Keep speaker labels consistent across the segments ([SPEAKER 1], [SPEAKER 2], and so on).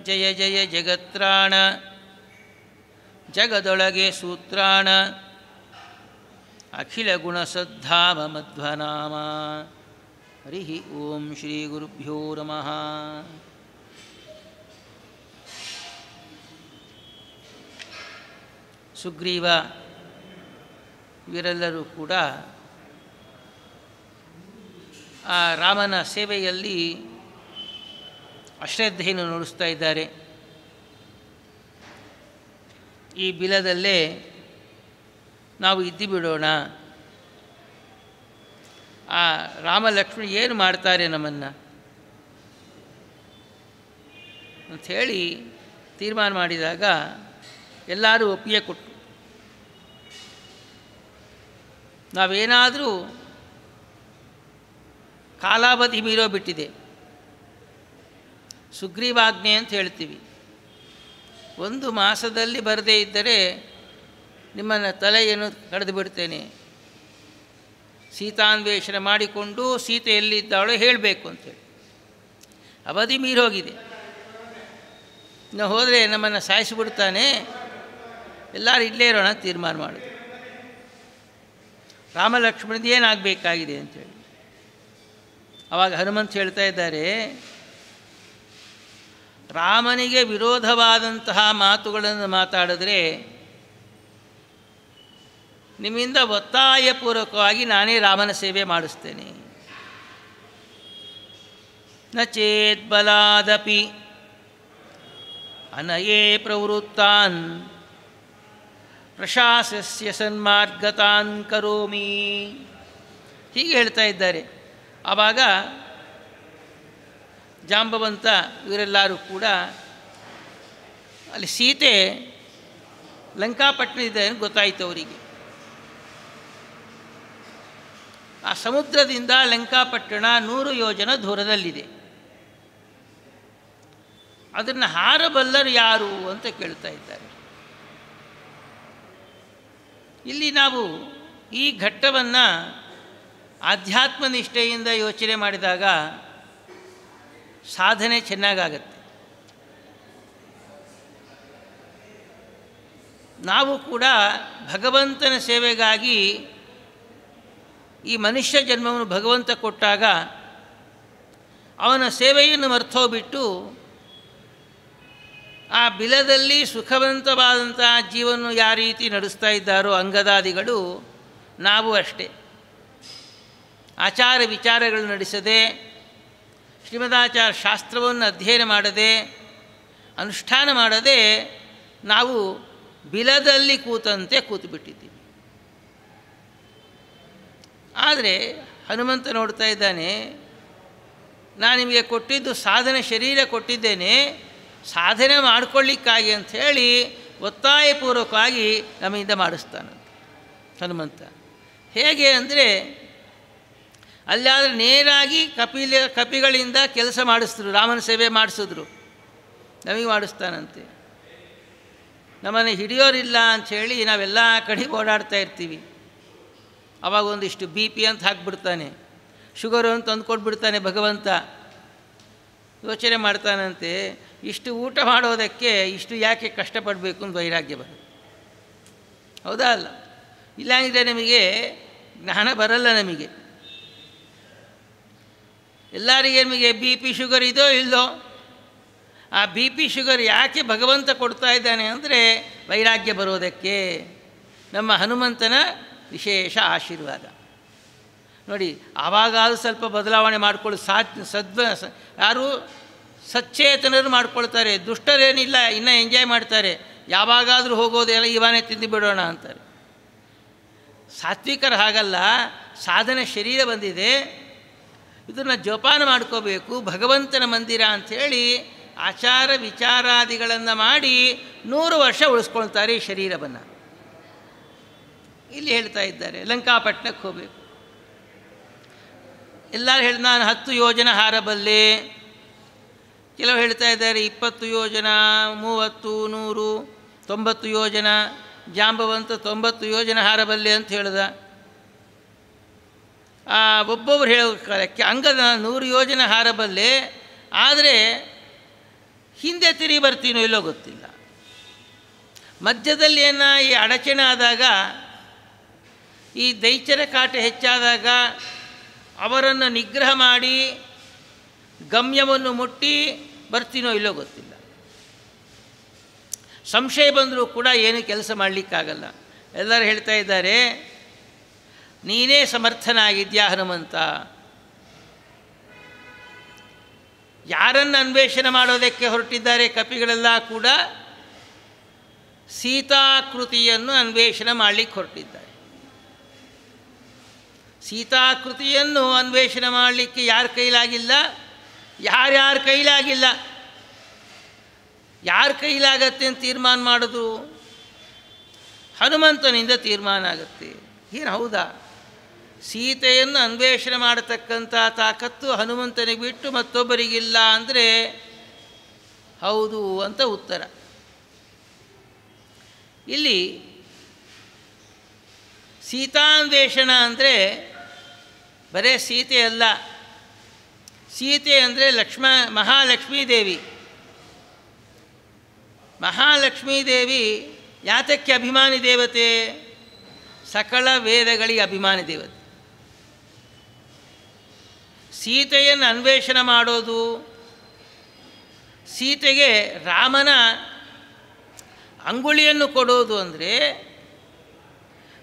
[SPEAKER 1] ಜಯ ಜಯ ಜಗತ್ರಾಣ ಜಗದೊಳಗೆ ಸೂತ್ರಾಣ ಅಖಿಲ ಗುಣಸದ್ಧಾಮ ಮಧ್ವನಾಮ. ಹರಿ ಓಂ ಶ್ರೀ ಗುರುಭ್ಯೋ ನಮಃ. ಸುಗ್ರೀವ ಇವರೆಲ್ಲರೂ ಕೂಡ ಆ ರಾಮನ ಸೇವೆಯಲ್ಲಿ ಅಶ್ರದ್ಧೆಯನ್ನು ನುಡಿಸ್ತಾ ಇದ್ದಾರೆ. ಈ ಬಿಲದಲ್ಲೇ ನಾವು ಇದ್ದು ಬಿಡೋಣ, ಆ ರಾಮ ಲಕ್ಷ್ಮಣ ಏನು ಮಾಡ್ತಾರೆ ನಮ್ಮನ್ನು ಅಂಥೇಳಿ ತೀರ್ಮಾನ ಮಾಡಿದಾಗ ಎಲ್ಲರೂ ಒಪ್ಪಿಗೆ ಕೊಟ್ಟರು. ನಾವೇನಾದರೂ ಕಾಲಾವಧಿ ಮೀರೋ ಬಿಟ್ಟಿದೆ, ಸುಗ್ರೀವಾಜ್ಞೆ ಅಂತ ಹೇಳ್ತೀವಿ, 1 ಮಾಸದಲ್ಲಿ ಬರದೇ ಇದ್ದರೆ ನಿಮ್ಮನ್ನು ತಲೆಯನ್ನು ಕಡಿದು ಬಿಡ್ತೇನೆ, ಸೀತಾನ್ವೇಷಣೆ ಮಾಡಿಕೊಂಡು ಸೀತೆ ಎಲ್ಲಿದ್ದಾಳೋ ಹೇಳಬೇಕು ಅಂತೇಳಿ. ಅವಧಿ ಮೀರೋಗಿದೆ, ನಾವು ಹೋದರೆ ನಮ್ಮನ್ನು ಸಾಯಿಸಿಬಿಡ್ತಾನೆ, ಎಲ್ಲರೂ ಇಲ್ಲೇ ಇರೋಣ ತೀರ್ಮಾನ ಮಾಡೋದು. ರಾಮ ಲಕ್ಷ್ಮಣದ ಏನಾಗಬೇಕಾಗಿದೆ ಅಂಥೇಳಿ. ಆವಾಗ ಹನುಮಂತ ಹೇಳ್ತಾ ಇದ್ದಾರೆ, ರಾಮನಿಗೆ ವಿರೋಧವಾದಂತಹ ಮಾತುಗಳನ್ನು ಮಾತಾಡಿದ್ರೆ ನಿಮ್ಮಿಂದ ಒತ್ತಾಯಪೂರ್ವಕವಾಗಿ ನಾನೇ ರಾಮನ ಸೇವೆ ಮಾಡಿಸ್ತೇನೆ. ನ ಚೇತ್ ಬಲಾದಪಿ ಅನಯೇ ಪ್ರವೃತ್ತಾನ್ ಪ್ರಶಾಸ್ಯ ಸನ್ಮಾರ್ಗತಾನ್ ಕರೋಮಿ. ಹೀಗೆ ಹೇಳ್ತಾ ಇದ್ದಾರೆ. ಆವಾಗ ಜಾಂಬವಂತ ಇವರೆಲ್ಲರೂ ಕೂಡ ಅಲ್ಲಿ ಸೀತೆ ಲಂಕಾಪಟ್ಟಣ ಇದೆ ಅಂತ ಗೊತ್ತಾಯಿತು ಅವರಿಗೆ. ಆ ಸಮುದ್ರದಿಂದ ಲಂಕಾಪಟ್ಟಣ 100 ಯೋಜನ ದೂರದಲ್ಲಿದೆ. ಅದನ್ನು ಹಾರಬಲ್ಲರು ಯಾರು ಅಂತ ಕೇಳ್ತಾ ಇದ್ದಾರೆ. ಇಲ್ಲಿ ನಾವು ಈ ಘಟ್ಟವನ್ನು ಆಧ್ಯಾತ್ಮ ನಿಷ್ಠೆಯಿಂದ ಯೋಚನೆ ಮಾಡಿದಾಗ ಸಾಧನೆ ಚೆನ್ನಾಗಾಗತ್ತೆ. ನಾವು ಕೂಡ ಭಗವಂತನ ಸೇವೆಗಾಗಿ ಈ ಮನುಷ್ಯ ಜನ್ಮವನ್ನು ಭಗವಂತ ಕೊಟ್ಟಾಗ ಅವನ ಸೇವೆಯನ್ನು ಮರ್ತೋಗ್ಬಿಟ್ಟು ಆ ಬಿಲದಲ್ಲಿ ಸುಖವಂತವಾದಂಥ ಜೀವನ ಯಾವ ರೀತಿ ನಡೆಸ್ತಾ ಇದ್ದಾರೋ ಅಂಗದಾದಿಗಳು, ನಾವು ಅಷ್ಟೇ ಆಚಾರ ವಿಚಾರಗಳು ನಡೆಸದೆ, ಶ್ರೀಮದಾಚಾರ ಶಾಸ್ತ್ರವನ್ನು ಅಧ್ಯಯನ ಮಾಡದೆ, ಅನುಷ್ಠಾನ ಮಾಡದೆ ನಾವು ಬಿಲದಲ್ಲಿ ಕೂತಂತೆ ಕೂತುಬಿಟ್ಟಿದ್ದೀವಿ. ಆದರೆ ಹನುಮಂತ ನೋಡ್ತಾ ಇದ್ದಾನೆ, ನಾನು ನಿಮಗೆ ಕೊಟ್ಟಿದ್ದು ಸಾಧನೆ ಶರೀರ ಕೊಟ್ಟಿದ್ದೇನೆ, ಸಾಧನೆ ಮಾಡಿಕೊಳ್ಳಿಕ್ಕಾಗಿ ಅಂಥೇಳಿ ಒತ್ತಾಯಪೂರ್ವಕವಾಗಿ ನಮ್ಮಿಂದ ಮಾಡಿಸ್ತಾನಂತೆ ಹನುಮಂತ. ಹೇಗೆ ಅಂದರೆ ಅಲ್ಲಾದರೆ ನೇರಾಗಿ ಕಪಿಗಳಿಂದ ಕೆಲಸ ಮಾಡಿಸಿದ್ರು, ರಾಮನ ಸೇವೆ ಮಾಡಿಸಿದ್ರು, ನಮಗೆ ಮಾಡಿಸ್ತಾನಂತೆ. ನಮ್ಮನ್ನು ಹಿಡಿಯೋರಿಲ್ಲ ಅಂಥೇಳಿ ನಾವೆಲ್ಲ ಕಡೆ ಓಡಾಡ್ತಾ ಇರ್ತೀವಿ. ಆವಾಗ ಒಂದಿಷ್ಟು BP ಅಂತ ಹಾಕ್ಬಿಡ್ತಾನೆ, ಶುಗರು ಅಂತ ಅಂದ್ಕೊಟ್ಬಿಡ್ತಾನೆ ಭಗವಂತ. ಯೋಚನೆ ಮಾಡ್ತಾನಂತೆ, ಇಷ್ಟು ಊಟ ಮಾಡೋದಕ್ಕೆ ಇಷ್ಟು ಯಾಕೆ ಕಷ್ಟಪಡಬೇಕು ಅಂತ ವೈರಾಗ್ಯ ಬರೋದು. ಹೌದಾ ಅಲ್ಲ? ಇಲ್ಲಾಂದರೆ ನಮಗೆ ಜ್ಞಾನ ಬರಲ್ಲ. ನಮಗೆ ಎಲ್ಲರಿಗೆ ನಮಗೆ BP ಶುಗರ್ ಇದೋ ಇಲ್ಲೋ, ಆ BP ಶುಗರ್ ಯಾಕೆ ಭಗವಂತ ಕೊಡ್ತಾ ಇದ್ದಾನೆ ಅಂದರೆ ವೈರಾಗ್ಯ ಬರೋದಕ್ಕೆ. ನಮ್ಮ ಹನುಮಂತನ ವಿಶೇಷ ಆಶೀರ್ವಾದ ನೋಡಿ. ಆವಾಗಾದರೂ ಸ್ವಲ್ಪ ಬದಲಾವಣೆ ಮಾಡಿಕೊಳ್ಳಿ. ಯಾರು ಸಚೇತನರು ಮಾಡ್ಕೊಳ್ತಾರೆ, ದುಷ್ಟರೇನಿಲ್ಲ, ಇನ್ನೂ ಎಂಜಾಯ್ ಮಾಡ್ತಾರೆ. ಯಾವಾಗಾದರೂ ಹೋಗೋದೆಲ್ಲ ಇವಾನೇ ತಿಂದು ಬಿಡೋಣ ಅಂತಾರೆ. ಸಾತ್ವಿಕರು ಹಾಗಲ್ಲ, ಸಾಧನ ಶರೀರ ಬಂದಿದೆ, ಇದನ್ನು ಜೋಪಾನ ಮಾಡ್ಕೋಬೇಕು, ಭಗವಂತನ ಮಂದಿರ ಅಂಥೇಳಿ ಆಚಾರ ವಿಚಾರಾದಿಗಳನ್ನು ಮಾಡಿ 100 ವರ್ಷ ಉಳಿಸ್ಕೊಳ್ತಾರೆ ಈ ಶರೀರವನ್ನು. ಇಲ್ಲಿ ಹೇಳ್ತಾ ಇದ್ದಾರೆ ಲಂಕಾಪಟ್ಟಣಕ್ಕೆ ಹೋಗಬೇಕು. ಎಲ್ಲರೂ ಹೇಳಿ ನಾನು 10 ಯೋಜನ ಹಾರಬಲ್ಲೆ, ಕೆಲವು ಹೇಳ್ತಾ ಇದ್ದಾರೆ 20 ಯೋಜನ, 30, 100, 90 ಯೋಜನ. ಜಾಂಬವಂತ 90 ಯೋಜನ ಹಾರಬಲ್ಲೆ ಅಂತ ಹೇಳ್ದ. ಒಬ್ಬೊಬ್ರು ಹೇಳೋಕ್ಕೆ ಅಂಗದ 100 ಯೋಜನ ಹಾರಬಲ್ಲೆ, ಆದರೆ ಹಿಂದೆ ತಿರುಗಿ ಬರ್ತೀನೋ ಇಲ್ಲೋ ಗೊತ್ತಿಲ್ಲ. ಮಧ್ಯದಲ್ಲಿ ಈ ಅಡಚಣೆ ಆದಾಗ, ಈ ದೈತ್ಯರ ಕಾಟ ಹೆಚ್ಚಾದಾಗ ಅವರನ್ನು ನಿಗ್ರಹ ಮಾಡಿ ಗಮ್ಯವನ್ನು ಮುಟ್ಟಿ ಬರ್ತೀನೋ ಇಲ್ಲೋ ಗೊತ್ತಿಲ್ಲ. ಸಂಶಯ ಬಂದರೂ ಕೂಡ ಏನು ಕೆಲಸ ಮಾಡಲಿಕ್ಕಾಗಲ್ಲ. ಎಲ್ಲರೂ ಹೇಳ್ತಾ ಇದ್ದಾರೆ, ನೀನೇ ಸಮರ್ಥನಾಗಿದ್ಯಾ ಹನುಮಂತ. ಯಾರನ್ನು ಅನ್ವೇಷಣೆ ಮಾಡೋದಕ್ಕೆ ಹೊರಟಿದ್ದಾರೆ ಕಪಿಗಳೆಲ್ಲ ಕೂಡ? ಸೀತಾಕೃತಿಯನ್ನು ಅನ್ವೇಷಣೆ ಮಾಡಲಿಕ್ಕೆ ಹೊರಟಿದ್ದಾರೆ. ಸೀತಾಕೃತಿಯನ್ನು ಅನ್ವೇಷಣೆ ಮಾಡಲಿಕ್ಕೆ ಯಾರ ಕೈಲಾಗಿಲ್ಲ? ಯಾರ್ಯಾರ ಕೈಲಾಗಿಲ್ಲ. ಯಾರ ಕೈಲಾಗತ್ತೆ ಅಂತ ತೀರ್ಮಾನ ಮಾಡೋದು? ಹನುಮಂತನಿಂದ ತೀರ್ಮಾನ ಆಗುತ್ತೆ. ಏನು ಹೌದಾ? ಸೀತೆಯನ್ನು ಅನ್ವೇಷಣೆ ಮಾಡತಕ್ಕಂಥ ತಾಕತ್ತು ಹನುಮಂತನಿಗೆ ಬಿಟ್ಟು ಮತ್ತೊಬ್ಬರಿಗಿಲ್ಲ ಅಂದರೆ ಹೌದು ಅಂತ ಉತ್ತರ. ಇಲ್ಲಿ ಸೀತಾನ್ವೇಷಣ ಅಂದರೆ ಬರೇ ಸೀತೆ ಅಲ್ಲ. ಸೀತೆ ಅಂದರೆ ಮಹಾಲಕ್ಷ್ಮೀದೇವಿ. ಮಹಾಲಕ್ಷ್ಮೀದೇವಿ ಯಾತಕ್ಕೆ ಅಭಿಮಾನಿ ದೇವತೆ? ಸಕಲ ವೇದಗಳಿಗೆ ಅಭಿಮಾನಿ ದೇವತೆ. ಸೀತೆಯನ್ನು ಅನ್ವೇಷಣೆ ಮಾಡೋದು, ಸೀತೆಗೆ ರಾಮನ ಅಂಗುಳಿಯನ್ನು ಕೊಡೋದು ಅಂದರೆ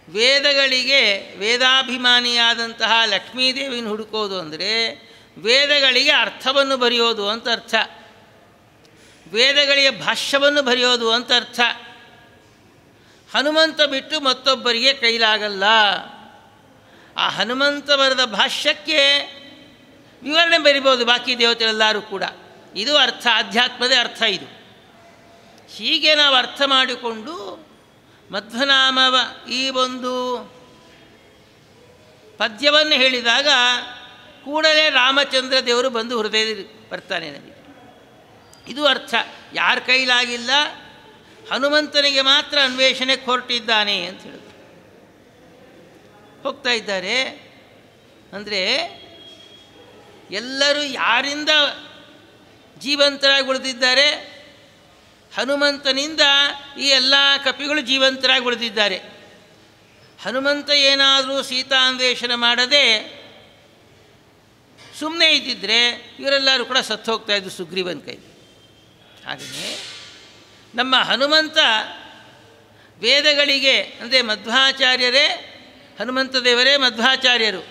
[SPEAKER 1] ವೇದಗಳಿಗೆ ವೇದಾಭಿಮಾನಿಯಾದಂತಹ ಲಕ್ಷ್ಮೀದೇವಿನ ಹುಡುಕೋದು ಅಂದರೆ ವೇದಗಳಿಗೆ ಅರ್ಥವನ್ನು ಬರೆಯೋದು ಅಂತ ಅರ್ಥ. ವೇದಗಳಿಗೆ ಭಾಷ್ಯವನ್ನು ಬರೆಯೋದು ಅಂತ ಅರ್ಥ. ಹನುಮಂತ ಬಿಟ್ಟು ಮತ್ತೊಬ್ಬರಿಗೆ ಕೈಲಾಗಲ್ಲ. ಆ ಹನುಮಂತ ಬರೆದ ಭಾಷ್ಯಕ್ಕೆ ವಿವರಣೆ ಬರಿಬೋದು ಬಾಕಿ ದೇವತೆಗಳೆಲ್ಲರೂ ಕೂಡ. ಇದು ಅರ್ಥ, ಆಧ್ಯಾತ್ಮದ ಅರ್ಥ ಇದು. ಹೀಗೆ ನಾವು ಅರ್ಥ ಮಾಡಿಕೊಂಡು ಮಧ್ವನಾಮವ ಈ ಒಂದು ಪದ್ಯವನ್ನು ಹೇಳಿದಾಗ ಕೂಡಲೇ ರಾಮಚಂದ್ರ ದೇವರು ಬಂದು ಹೃದಯದಲ್ಲಿ ಬರ್ತಾನೆ ನಮಗೆ. ಇದು ಅರ್ಥ. ಯಾರ ಕೈಲಾಗಿಲ್ಲ, ಹನುಮಂತನಿಗೆ ಮಾತ್ರ ಅನ್ವೇಷಣೆಗೆ ಹೊರಟಿದ್ದಾನೆ ಅಂತ ಹೇಳಿದ್ರು. ಹೋಗ್ತಾ ಇದ್ದಾರೆ ಅಂದರೆ ಎಲ್ಲರೂ ಯಾರಿಂದ ಜೀವಂತರಾಗಿ ಉಳಿದಿದ್ದಾರೆ? ಹನುಮಂತನಿಂದ ಈ ಎಲ್ಲ ಕಪಿಗಳು ಜೀವಂತರಾಗಿ ಉಳಿದಿದ್ದಾರೆ. ಹನುಮಂತ ಏನಾದರೂ ಸೀತಾನ್ವೇಷಣೆ ಮಾಡದೆ ಸುಮ್ಮನೆ ಇದ್ದಿದ್ದರೆ ಇವರೆಲ್ಲರೂ ಕೂಡ ಸತ್ತು ಹೋಗ್ತಾಯಿದ್ರು ಸುಗ್ರೀವನ ಕೈ. ಹಾಗೆಯೇ ನಮ್ಮ ಹನುಮಂತ ವೇದಗಳಿಗೆ ಅಂದರೆ ಮಧ್ವಾಚಾರ್ಯರೇ, ಹನುಮಂತ ದೇವರೇ ಮಧ್ವಾಚಾರ್ಯರು.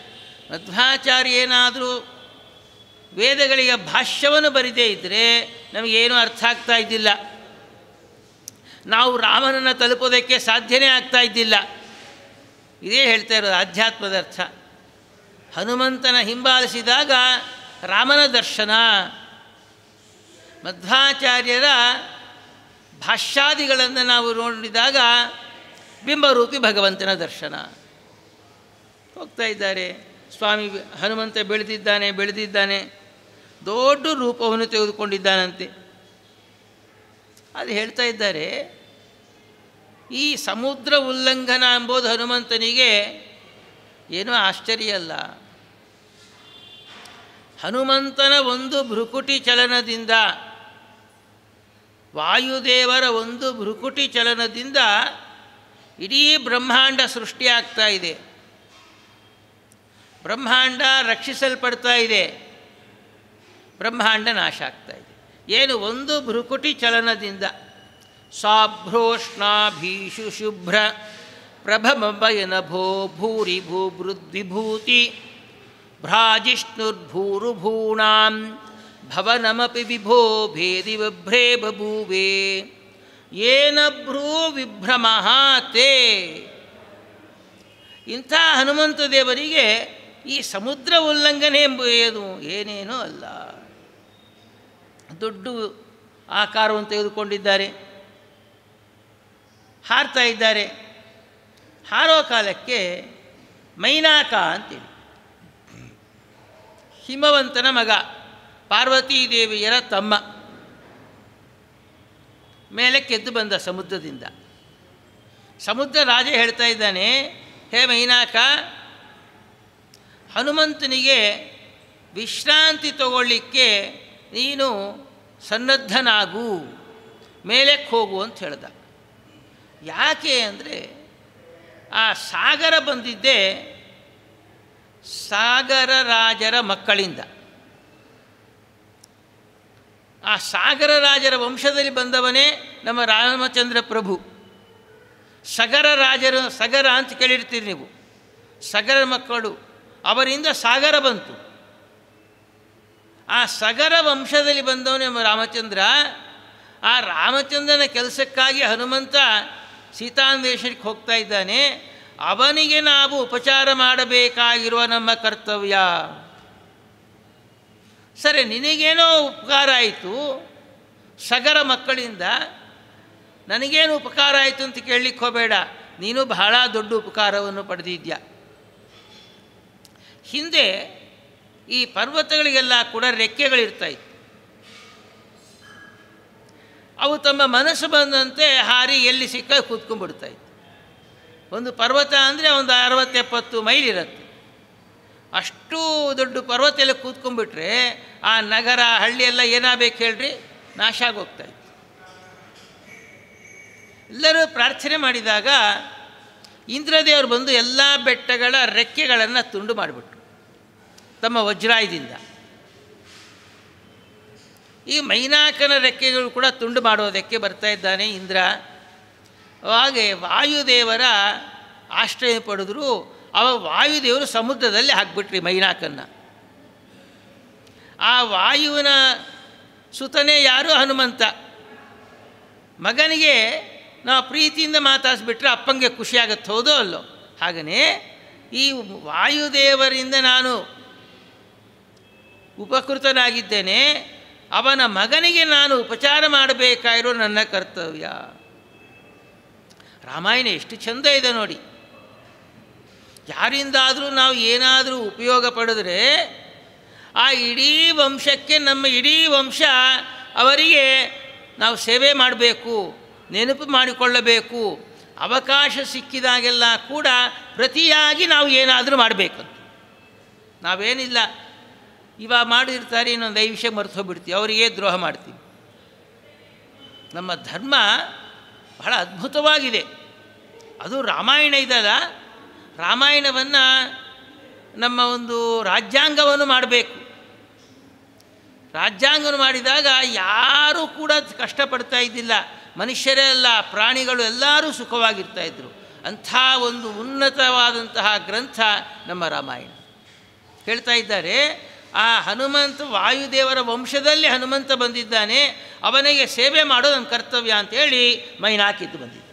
[SPEAKER 1] ಮಧ್ವಾಚಾರ್ಯ ಏನಾದರೂ ವೇದಗಳಿಗೆ ಭಾಷ್ಯವನ್ನು ಬರಿದೇ ಇದ್ದರೆ ನಮಗೇನೂ ಅರ್ಥ ಆಗ್ತಾ ಇದ್ದಿಲ್ಲ. ನಾವು ರಾಮನನ್ನು ತಲುಪೋದಕ್ಕೆ ಸಾಧ್ಯನೇ ಆಗ್ತಾ ಇದ್ದಿಲ್ಲ. ಇದೇ ಹೇಳ್ತಾ ಇರೋದು ಆಧ್ಯಾತ್ಮದ ಅರ್ಥ. ಹನುಮಂತನ ಹಿಂಬಾಲಿಸಿದಾಗ ರಾಮನ ದರ್ಶನ, ಮಧ್ವಾಚಾರ್ಯರ ಭಾಷ್ಯಾದಿಗಳನ್ನು ನಾವು ನೋಡಿದಾಗ ಬಿಂಬರೂಪಿ ಭಗವಂತನ ದರ್ಶನ. ಹೋಗ್ತಾ ಇದ್ದಾರೆ ಸ್ವಾಮಿ ಹನುಮಂತ ಬೆಳೆದಿದ್ದಾನೆ, ದೊಡ್ಡ ರೂಪವನ್ನು ತೆಗೆದುಕೊಂಡಿದ್ದಾನಂತೆ. ಅದು ಹೇಳ್ತಾ ಇದ್ದಾರೆ, ಈ ಸಮುದ್ರ ಉಲ್ಲಂಘನ ಎಂಬುದು ಹನುಮಂತನಿಗೆ ಏನೂ ಆಶ್ಚರ್ಯ ಅಲ್ಲ. ಹನುಮಂತನ ಒಂದು ಭ್ರುಕುಟಿ ಚಲನದಿಂದ, ವಾಯುದೇವರ ಒಂದು ಭ್ರುಕುಟಿ ಚಲನದಿಂದ ಇಡೀ ಬ್ರಹ್ಮಾಂಡ ಸೃಷ್ಟಿಯಾಗ್ತಾ ಇದೆ. ಬ್ರಹ್ಮಾಂಡ ರಕ್ಷಿಸಲ್ಪಡ್ತಾ ಇದೆ, ಬ್ರಹ್ಮಾಂಡ ನಾಶ ಆಗ್ತಾ ಇದೆ. ಏನು? ಒಂದು ಭ್ರುಕುಟಿ ಚಲನದಿಂದ. ಸಾಭ್ರೋಷ್ಣಾಭೀಷು ಶುಭ್ರ ಪ್ರಭಮಭಯನಭೋ ಭೂರಿ ಭೂಭೃದ್ವಿಭೂತಿ ಭ್ರಾಜಿಷ್ಣುರ್ಭೂರುಭೂಣಾಂ ಭವನಮಪಿ ವಿಭೋ ಭೇದಿ ವಿಭ್ರೇ ಬಭೂವೆ ಏನ ಭ್ರೂ ವಿಭ್ರಮಃ ತೇ. ಇಂಥ ಹನುಮಂತ ದೇವರಿಗೆ ಈ ಸಮುದ್ರ ಉಲ್ಲಂಘನೆ ಎಂಬುದು ಏನೇನೂ ಅಲ್ಲ. ದೊಡ್ಡ ಆಕಾರವನ್ನು ತೆಗೆದುಕೊಂಡಿದ್ದಾರೆ, ಹಾರ್ತಾ ಇದ್ದಾರೆ. ಹಾರೋ ಕಾಲಕ್ಕೆ ಮೈನಾಕ ಅಂತೇಳಿ ಹಿಮವಂತನ ಮಗ, ಪಾರ್ವತೀದೇವಿಯರ ತಮ್ಮ, ಮೇಲಕ್ಕೆದ್ದು ಬಂದ ಸಮುದ್ರದಿಂದ. ಸಮುದ್ರ ರಾಜ ಹೇಳ್ತಾ ಇದ್ದಾನೆ, ಹೇ ಮೈನಾಕ, ಹನುಮಂತನಿಗೆ ವಿಶ್ರಾಂತಿ ತಗೊಳ್ಳಿಕ್ಕೆ ನೀನು ಸನ್ನದ್ಧನಾಗು, ಮೇಲಕ್ಕೆ ಹೋಗು ಅಂತ ಹೇಳ್ದ. ಯಾಕೆ ಅಂದರೆ ಆ ಸಾಗರ ಬಂದಿದ್ದೇ ಸಾಗರ ರಾಜರ ಮಕ್ಕಳಿಂದ. ಆ ಸಾಗರ ರಾಜರ ವಂಶದಲ್ಲಿ ಬಂದವನೇ ನಮ್ಮ ರಾಮಚಂದ್ರ ಪ್ರಭು. ಸಗರ ರಾಜರು, ಸಗರ ಅಂತ ಕೇಳಿರ್ತೀರಿ ನೀವು, ಸಗರ ಮಕ್ಕಳು, ಅವರಿಂದ ಸಾಗರ ಬಂತು. ಆ ಸಗರ ವಂಶದಲ್ಲಿ ಬಂದವನೇ ನಮ್ಮ ರಾಮಚಂದ್ರ. ಆ ರಾಮಚಂದ್ರನ ಕೆಲಸಕ್ಕಾಗಿ ಹನುಮಂತ ಸೀತಾನ್ವೇಷಣಕ್ಕೆ ಹೋಗ್ತಾ ಇದ್ದಾನೆ. ಅವನಿಗೆ ನಾವು ಉಪಚಾರ ಮಾಡಬೇಕಾಗಿರುವ ನಮ್ಮ ಕರ್ತವ್ಯ. ಸರಿ, ನಿನಗೇನೋ ಉಪಕಾರ ಆಯಿತು ಸಗರ ಮಕ್ಕಳಿಂದ, ನನಗೇನು ಉಪಕಾರ ಆಯಿತು ಅಂತ ಕೇಳಲಿಕ್ಕೆ ಹೋಗಬೇಡ. ನೀನು ಬಹಳ ದೊಡ್ಡ ಉಪಕಾರವನ್ನು ಪಡೆದಿದ್ಯಾ. ಹಿಂದೆ ಈ ಪರ್ವತಗಳಿಗೆಲ್ಲ ಕೂಡ ರೆಕ್ಕೆಗಳಿರ್ತಾಯಿತ್ತು. ಅವು ತಮ್ಮ ಮನಸ್ಸು ಬಂದಂತೆ ಹಾರಿ ಎಲ್ಲಿ ಸಿಕ್ಕ ಕೂತ್ಕೊಂಡ್ಬಿಡ್ತಾಯಿತ್ತು. ಒಂದು ಪರ್ವತ ಅಂದರೆ ಒಂದು 60-70 ಮೈಲ್ ಇರುತ್ತೆ. ಅಷ್ಟು ದೊಡ್ಡ ಪರ್ವತ ಎಲ್ಲ ಕೂತ್ಕೊಂಡ್ಬಿಟ್ರೆ ಆ ನಗರ ಹಳ್ಳಿ ಎಲ್ಲ ಏನಾಗಬೇಕು ಹೇಳ್ರಿ, ನಾಶ ಆಗೋಗ್ತಾಯಿತ್ತು. ಎಲ್ಲರೂ ಪ್ರಾರ್ಥನೆ ಮಾಡಿದಾಗ ಇಂದ್ರದೇವರು ಬಂದು ಎಲ್ಲ ಬೆಟ್ಟಗಳ ರೆಕ್ಕೆಗಳನ್ನು ತುಂಡು ಮಾಡಿಬಿಟ್ರು ತಮ್ಮ ವಜ್ರಾಯದಿಂದ. ಈ ಮೈನಾಕನ ರೆಕ್ಕೆಗಳು ಕೂಡ ತುಂಡು ಮಾಡೋದಕ್ಕೆ ಬರ್ತಾ ಇದ್ದಾನೆ ಇಂದ್ರ. ಹಾಗೆ ವಾಯುದೇವರ ಆಶ್ರಯ ಪಡೆದ್ರು. ಅವ ವಾಯುದೇವರು ಸಮುದ್ರದಲ್ಲಿ ಹಾಕ್ಬಿಟ್ರಿ ಮೈನಾಕನ್ನು. ಆ ವಾಯುವಿನ ಸುತನೇ ಯಾರು? ಹನುಮಂತ. ಮಗನಿಗೆ ನಾವು ಪ್ರೀತಿಯಿಂದ ಮಾತಾಡಿಸ್ಬಿಟ್ರೆ ಅಪ್ಪಂಗೆ ಖುಷಿಯಾಗತ್ತೆ, ಹೌದೋ ಅಲ್ಲೋ? ಹಾಗೆಯೇ ಈ ವಾಯುದೇವರಿಂದ ನಾನು ಉಪಕೃತನಾಗಿದ್ದೇನೆ. ಅವನ ಮಗನಿಗೆ ನಾನು ಉಪಚಾರ ಮಾಡಬೇಕಾಗಿರೋ ನನ್ನ ಕರ್ತವ್ಯ. ರಾಮಾಯಣ ಎಷ್ಟು ಚೆಂದ ಇದೆ ನೋಡಿ. ಯಾರಿಂದಾದರೂ ನಾವು ಏನಾದರೂ ಉಪಯೋಗ ಪಡೆದರೆ ಆ ಇಡೀ ವಂಶಕ್ಕೆ, ನಮ್ಮ ಇಡೀ ವಂಶ ಅವರಿಗೆ ನಾವು ಸೇವೆ ಮಾಡಬೇಕು, ನೆನಪು ಮಾಡಿಕೊಳ್ಳಬೇಕು. ಅವಕಾಶ ಸಿಕ್ಕಿದಾಗೆಲ್ಲ ಕೂಡ ಪ್ರತಿಯಾಗಿ ನಾವು ಏನಾದರೂ ಮಾಡಬೇಕಂತ. ನಾವೇನಿಲ್ಲ, ಇವಾಗ ಮಾಡಿರ್ತಾರೆ, ಇನ್ನೊಂದು 5 ವಿಷಯ ಮರೆತು ಹೋಗ್ಬಿಡ್ತೀವಿ, ಅವರಿಗೆ ದ್ರೋಹ ಮಾಡ್ತೀವಿ. ನಮ್ಮ ಧರ್ಮ ಬಹಳ ಅದ್ಭುತವಾಗಿದೆ. ಅದು ರಾಮಾಯಣ ಇದಲ್ಲ, ರಾಮಾಯಣವನ್ನು ನಮ್ಮ ಒಂದು ರಾಜ್ಯಾಂಗವನ್ನು ಮಾಡಬೇಕು. ರಾಜ್ಯಾಂಗವನ್ನು ಮಾಡಿದಾಗ ಯಾರೂ ಕೂಡ ಕಷ್ಟಪಡ್ತಾ ಇದ್ದಿಲ್ಲ. ಮನುಷ್ಯರೇ ಅಲ್ಲ, ಪ್ರಾಣಿಗಳು ಎಲ್ಲರೂ ಸುಖವಾಗಿರ್ತಾಯಿದ್ರು. ಅಂಥ ಒಂದು ಉನ್ನತವಾದಂತಹ ಗ್ರಂಥ ನಮ್ಮ ರಾಮಾಯಣ. ಹೇಳ್ತಾ ಇದ್ದಾರೆ, ಆ ಹನುಮಂತ ವಾಯುದೇವರ ವಂಶದಲ್ಲಿ ಹನುಮಂತ ಬಂದಿದ್ದಾನೆ, ಅವನಿಗೆ ಸೇವೆ ಮಾಡೋದು ನನ್ನ ಕರ್ತವ್ಯ ಅಂತೇಳಿ ಮೈನಾಕಿದ್ದು ಬಂದಿದ್ದ.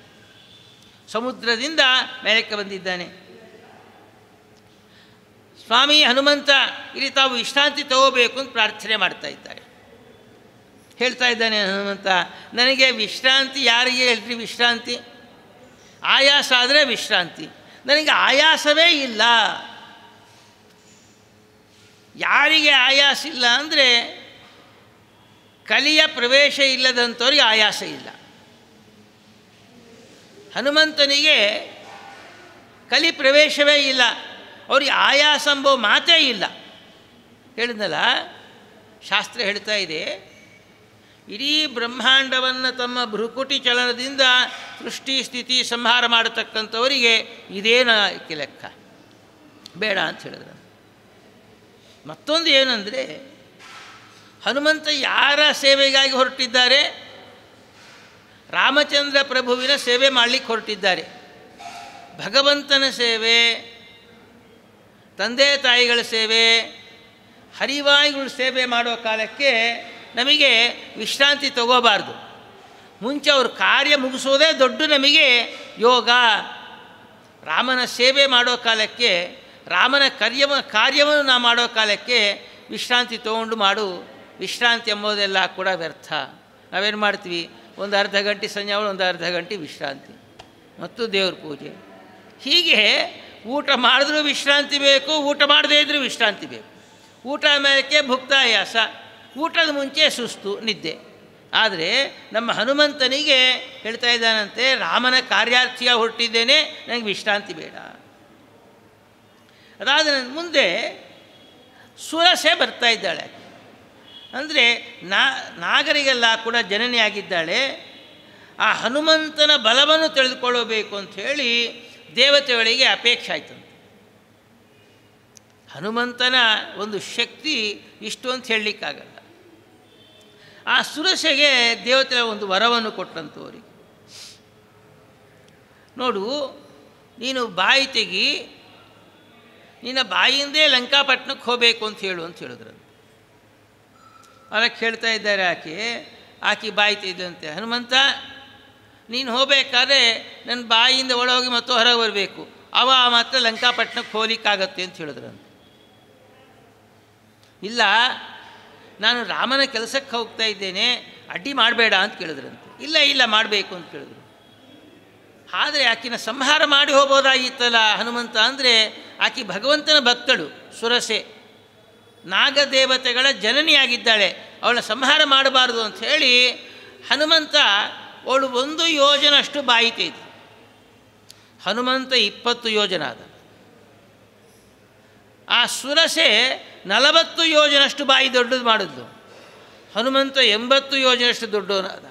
[SPEAKER 1] ಸಮುದ್ರದಿಂದ ಮೇಲಕ್ಕೆ ಬಂದಿದ್ದಾನೆ. ಸ್ವಾಮಿ ಹನುಮಂತ, ಇಲ್ಲಿ ತಾವು ವಿಶ್ರಾಂತಿ ತಗೋಬೇಕು ಅಂತ ಪ್ರಾರ್ಥನೆ ಮಾಡ್ತಾ ಇದ್ದಾರೆ. ಹೇಳ್ತಾ ಇದ್ದಾನೆ ಹನುಮಂತ, ನನಗೆ ವಿಶ್ರಾಂತಿ ಯಾರಿಗೆ ಹೇಳ್ರಿ? ವಿಶ್ರಾಂತಿ ಆಯಾಸ ಆದರೆ ವಿಶ್ರಾಂತಿ, ನನಗೆ ಆಯಾಸವೇ ಇಲ್ಲ. ಯಾರಿಗೆ ಆಯಾಸ ಇಲ್ಲ ಅಂದರೆ ಕಲಿಯ ಪ್ರವೇಶ ಇಲ್ಲದಂಥವ್ರಿಗೆ ಆಯಾಸ ಇಲ್ಲ. ಹನುಮಂತನಿಗೆ ಕಲಿ ಪ್ರವೇಶವೇ ಇಲ್ಲ, ಅವ್ರಿಗೆ ಆಯಾಸ ಎಂಬೋ ಮಾತೇ ಇಲ್ಲ. ಹೇಳಿದ್ನಲ್ಲ, ಶಾಸ್ತ್ರ ಹೇಳ್ತಾ ಇದೆ, ಇಡೀ ಬ್ರಹ್ಮಾಂಡವನ್ನು ತಮ್ಮ ಭ್ರುಕುಟಿ ಚಲನದಿಂದ ಸೃಷ್ಟಿ ಸ್ಥಿತಿ ಸಂಹಾರ ಮಾಡತಕ್ಕಂಥವರಿಗೆ ಇದೇನು ಲೆಕ್ಕ, ಬೇಡ ಅಂತ ಹೇಳಿದ್ರು. ಮತ್ತೊಂದು ಏನಂದರೆ, ಹನುಮಂತ ಯಾರ ಸೇವೆಗಾಗಿ ಹೊರಟಿದ್ದಾರೆ? ರಾಮಚಂದ್ರ ಪ್ರಭುವಿನ ಸೇವೆ ಮಾಡಲಿಕ್ಕೆ ಹೊರಟಿದ್ದಾರೆ. ಭಗವಂತನ ಸೇವೆ, ತಂದೆ ತಾಯಿಗಳ ಸೇವೆ, ಹರಿವಾಯುಗಳ ಸೇವೆ ಮಾಡೋ ಕಾಲಕ್ಕೆ ನಮಗೆ ವಿಶ್ರಾಂತಿ ತಗೋಬಾರ್ದು. ಮುಂಚೆ ಅವ್ರ ಕಾರ್ಯ ಮುಗಿಸೋದೇ ದೊಡ್ಡ ನಮಗೆ ಯೋಗ. ರಾಮನ ಸೇವೆ ಮಾಡೋ ಕಾಲಕ್ಕೆ, ರಾಮನ ಕಾರ್ಯವನ್ನು ನಾವು ಮಾಡೋ ಕಾಲಕ್ಕೆ ವಿಶ್ರಾಂತಿ ತೊಗೊಂಡು ಮಾಡು. ವಿಶ್ರಾಂತಿ ಎಂಬುದೆಲ್ಲ ಕೂಡ ವ್ಯರ್ಥ. ನಾವೇನು ಮಾಡ್ತೀವಿ? ಒಂದು ಅರ್ಧ ಗಂಟೆ ಸಂಜೆ, ಒಂದು ಅರ್ಧ ಗಂಟೆ ವಿಶ್ರಾಂತಿ ಮತ್ತು ದೇವ್ರ ಪೂಜೆ. ಹೀಗೆ ಊಟ ಮಾಡಿದ್ರೂ ವಿಶ್ರಾಂತಿ ಬೇಕು, ಊಟ ಮಾಡದೇ ಇದ್ದರೂ ವಿಶ್ರಾಂತಿ ಬೇಕು. ಊಟ ಮೇಲಕ್ಕೆ ಭುಕ್ತಾಯಾಸ, ಊಟದ ಮುಂಚೆ ಸುಸ್ತು, ನಿದ್ದೆ. ಆದರೆ ನಮ್ಮ ಹನುಮಂತನಿಗೆ ಹೇಳ್ತಾ ಇದ್ದಾನಂತೆ, ರಾಮನ ಕಾರ್ಯಾರ್ಥಿಯ ಹೊರಟಿದ್ದೇನೆ, ನನಗೆ ವಿಶ್ರಾಂತಿ ಬೇಡ. ಅದಾದ ಮುಂದೆ ಸುರಸೆ ಬರ್ತಾ ಇದ್ದಾಳೆ. ಅಂದರೆ ನಾಗರಿಗೆಲ್ಲ ಕೂಡ ಜನನಿಯಾಗಿದ್ದಾಳೆ. ಆ ಹನುಮಂತನ ಬಲವನ್ನು ತಿಳಿದುಕೊಳ್ಳಬೇಕು ಅಂಥೇಳಿ ದೇವತೆಗಳಿಗೆ ಅಪೇಕ್ಷೆ ಆಯ್ತಂತೆ. ಹನುಮಂತನ ಒಂದು ಶಕ್ತಿ ಇಷ್ಟು ಅಂತ ಹೇಳಲಿಕ್ಕಾಗಲ್ಲ. ಆ ಸುರಸೆಗೆ ದೇವತೆ ಒಂದು ವರವನ್ನು ಕೊಟ್ಟಂತು ಅವರಿಗೆ. ನೋಡು, ನೀನು ಬಾಯಿ ತೆಗಿ, ನಿನ್ನ ಬಾಯಿಂದೇ ಲಂಕಾಪಟ್ಟಣಕ್ಕೆ ಹೋಗಬೇಕು ಅಂತ ಹೇಳಿದ್ರು. ಅದಕ್ಕೆ ಹೇಳ್ತಾ ಇದ್ದಾರೆ ಆಕೆ ಬಾಯಿ ತೆಗೆದಂತೆ, ಹನುಮಂತ ನೀನು ಹೋಗಬೇಕಾದ್ರೆ ನನ್ನ ಬಾಯಿಯಿಂದ ಒಳಗೋಗಿ ಮತ್ತು ಹೊರಗೆ ಬರಬೇಕು, ಅವ ಮಾತ್ರ ಲಂಕಾಪಟ್ಟಣಕ್ಕೆ ಹೋಗ್ಲಿಕ್ಕಾಗತ್ತೆ ಅಂತ ಹೇಳಿದ್ರಂತೆ. ಇಲ್ಲ, ನಾನು ರಾಮನ ಕೆಲಸಕ್ಕೆ ಹೋಗ್ತಾ ಇದ್ದೇನೆ, ಅಡ್ಡಿ ಮಾಡಬೇಡ ಅಂತ ಕೇಳಿದ್ರಂತೆ. ಇಲ್ಲ ಮಾಡಬೇಕು ಅಂತ ಕೇಳಿದ್ರು. ಆದರೆ ಆಕಿನ ಸಂಹಾರ ಮಾಡಿ ಹೋಗ್ಬೋದಾಗಿತ್ತಲ್ಲ ಹನುಮಂತ. ಅಂದರೆ ಆಕೆ ಭಗವಂತನ ಭಕ್ತಳು, ಸುರಸೆ ನಾಗದೇವತೆಗಳ ಜನನಿಯಾಗಿದ್ದಾಳೆ, ಅವಳನ್ನ ಸಂಹಾರ ಮಾಡಬಾರ್ದು ಅಂಥೇಳಿ ಹನುಮಂತ ಅವಳು 1 ಯೋಜನಷ್ಟು ಬಾಯಿ ತೆಗೆದು. ಹನುಮಂತ 20 ಯೋಜನ ಆದ. ಆ ಸುರಸೆ 40 ಯೋಜನಷ್ಟು ಬಾಯಿ ದೊಡ್ಡದು ಮಾಡಿದ್ಲು. ಹನುಮಂತ 80 ಯೋಜನಷ್ಟು ದೊಡ್ಡವನಾದ.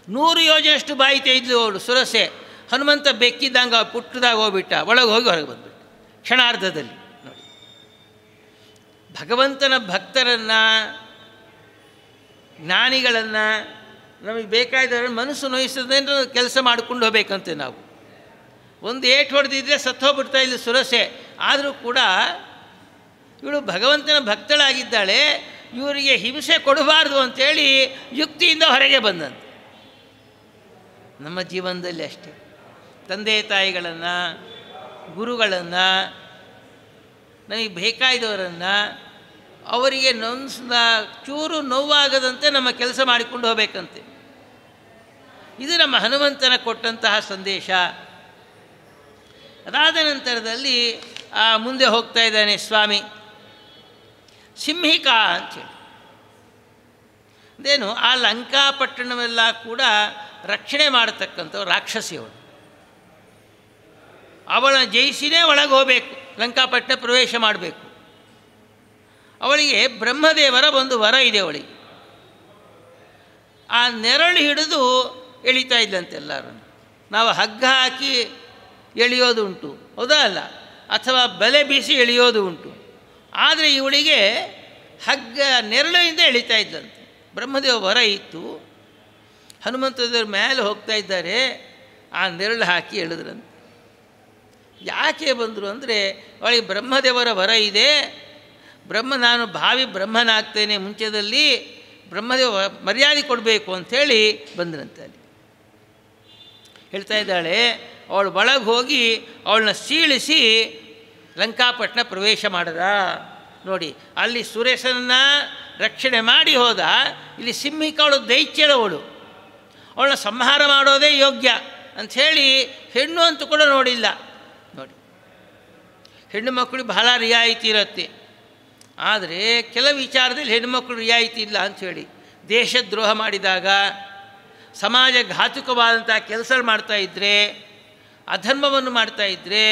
[SPEAKER 1] 100 ಯೋಜನಷ್ಟು ಬಾಯಿ ತೆಗೆದ್ಲು ಅವಳು ಸುರಸೆ. ಹನುಮಂತ ಬೆಕ್ಕಿದ್ದಂಗೆ ಪುಟ್ಟದಾಗ ಹೋಗ್ಬಿಟ್ಟ, ಒಳಗೆ ಹೋಗಿ ಹೊರಗೆ ಬಂದ್ಬಿಟ್ಟ ಕ್ಷಣಾರ್ಧದಲ್ಲಿ. ನೋಡಿ, ಭಗವಂತನ ಭಕ್ತರನ್ನು, ಜ್ಞಾನಿಗಳನ್ನು, ನಮಗೆ ಬೇಕಾದವರನ್ನು ಮನಸ್ಸು ನೋಯಿಸದೇ ಕೆಲಸ ಮಾಡಿಕೊಂಡು ಹೋಗ್ಬೇಕಂತೆ ನಾವು. ಒಂದು ಏಟು ಹೊಡೆದಿದ್ರೆ ಸತ್ತೋಗ್ಬಿಡ್ತಾ ಇಲ್ಲ ಸುರಸೆ. ಆದರೂ ಕೂಡ ಇವಳು ಭಗವಂತನ ಭಕ್ತಳಾಗಿದ್ದಾಳೆ, ಇವರಿಗೆ ಹಿಂಸೆ ಕೊಡಬಾರ್ದು ಅಂಥೇಳಿ ಯುಕ್ತಿಯಿಂದ ಹೊರಗೆ ಬಂದಂತೆ. ನಮ್ಮ ಜೀವನದಲ್ಲಿ ಅಷ್ಟೇ, ತಂದೆ ತಾಯಿಗಳನ್ನು, ಗುರುಗಳನ್ನು, ನಮಗೆ ಬೇಕಾದವರನ್ನು, ಅವರಿಗೆ ಚೂರು ನೋವಾಗದಂತೆ ನಮ್ಮ ಕೆಲಸ ಮಾಡಿಕೊಂಡು ಹೋಗಬೇಕಂತೆ. ಇದು ನಮ್ಮ ಹನುಮಂತನ ಕೊಟ್ಟಂತಹ ಸಂದೇಶ. ಅದಾದ ನಂತರದಲ್ಲಿ ಮುಂದೆ ಹೋಗ್ತಾ ಇದ್ದಾನೆ ಸ್ವಾಮಿ. ಸಿಂಹಿಕಾ ಅಂಥೇಳಿ ಅದೇನು, ಆ ಲಂಕಾಪಟ್ಟಣವೆಲ್ಲ ಕೂಡ ರಕ್ಷಣೆ ಮಾಡತಕ್ಕಂಥ ರಾಕ್ಷಸಿಯವಳು. ಅವಳನ್ನು ಜಯಿಸಿನೇ ಒಳಗೆ ಹೋಗಬೇಕು, ಲಂಕಾಪಟ್ಟಣ ಪ್ರವೇಶ ಮಾಡಬೇಕು. ಅವಳಿಗೆ ಬ್ರಹ್ಮದೇವರ ಒಂದು ವರ ಇದೆ ಅವಳಿಗೆ. ಆ ನೆರಳು ಹಿಡಿದು ಎಳಿತಾ ಇದ್ದಂತೆ ಎಲ್ಲರನ್ನು. ನಾವು ಹಗ್ಗ ಹಾಕಿ ಎಳೆಯೋದು ಉಂಟು, ಹೌದಾ ಅಲ್ಲ, ಅಥವಾ ಬಲೆ ಬೀಸಿ ಎಳೆಯೋದು ಉಂಟು. ಆದರೆ ಇವಳಿಗೆ ಹಗ್ಗ ನೆರಳಿಂದ ಎಳಿತಾ ಇದ್ದಂತೆ. ಬ್ರಹ್ಮದೇವ ವರ ಇತ್ತು. ಹನುಮಂತದೇವ್ರ ಮೇಲೆ ಹೋಗ್ತಾ ಇದ್ದಾರೆ, ಆ ನೆರಳು ಹಾಕಿ ಎಳೆದ್ರಂತೆ. ಯಾಕೆ ಬಂದರು ಅಂದರೆ, ಅವಳಿಗೆ ಬ್ರಹ್ಮದೇವರ ವರ ಇದೆ, ನಾನು ಭಾವಿ ಬ್ರಹ್ಮನಾಗ್ತೇನೆ, ಮುಂಚೆದಲ್ಲಿ ಬ್ರಹ್ಮದೇವ ಮರ್ಯಾದೆ ಕೊಡಬೇಕು ಅಂಥೇಳಿ ಬಂದ್ರಂತೆ. ಅಲ್ಲಿ ಹೇಳ್ತಾ ಇದ್ದಾಳೆ, ಅವಳು ಒಳಗೆ ಹೋಗಿ ಅವಳನ್ನ ಸೀಳಿಸಿ ಲಂಕಾಪಟ್ಟಣ ಪ್ರವೇಶ ಮಾಡಿದ. ನೋಡಿ, ಅಲ್ಲಿ ಸುರೇಶನನ್ನು ರಕ್ಷಣೆ ಮಾಡಿ ಹೋದ. ಇಲ್ಲಿ ಸಿಂಹಿಕ ಅವಳು ದೈತ್ಯಳವಳು, ಅವಳನ್ನ ಸಂಹಾರ ಮಾಡೋದೇ ಯೋಗ್ಯ ಅಂಥೇಳಿ ಹೆಣ್ಣು ಅಂತೂ ಕೂಡ ನೋಡಿಲ್ಲ. ನೋಡಿ, ಹೆಣ್ಣು ಮಕ್ಕಳಿಗೆ ಬಹಳ ರಿಯಾಯಿತಿ ಇರುತ್ತೆ, ಆದರೆ ಕೆಲವು ವಿಚಾರದಲ್ಲಿ ಹೆಣ್ಣುಮಕ್ಕಳು ರಿಯಾಯಿತಿ ಇಲ್ಲ ಅಂಥೇಳಿ. ದೇಶದ್ರೋಹ ಮಾಡಿದಾಗ, ಸಮಾಜ ಘಾತುಕವಾದಂಥ ಕೆಲಸ ಮಾಡ್ತಾಯಿದ್ರೆ, ಅಧರ್ಮವನ್ನು ಮಾಡ್ತಾಯಿದ್ರೆ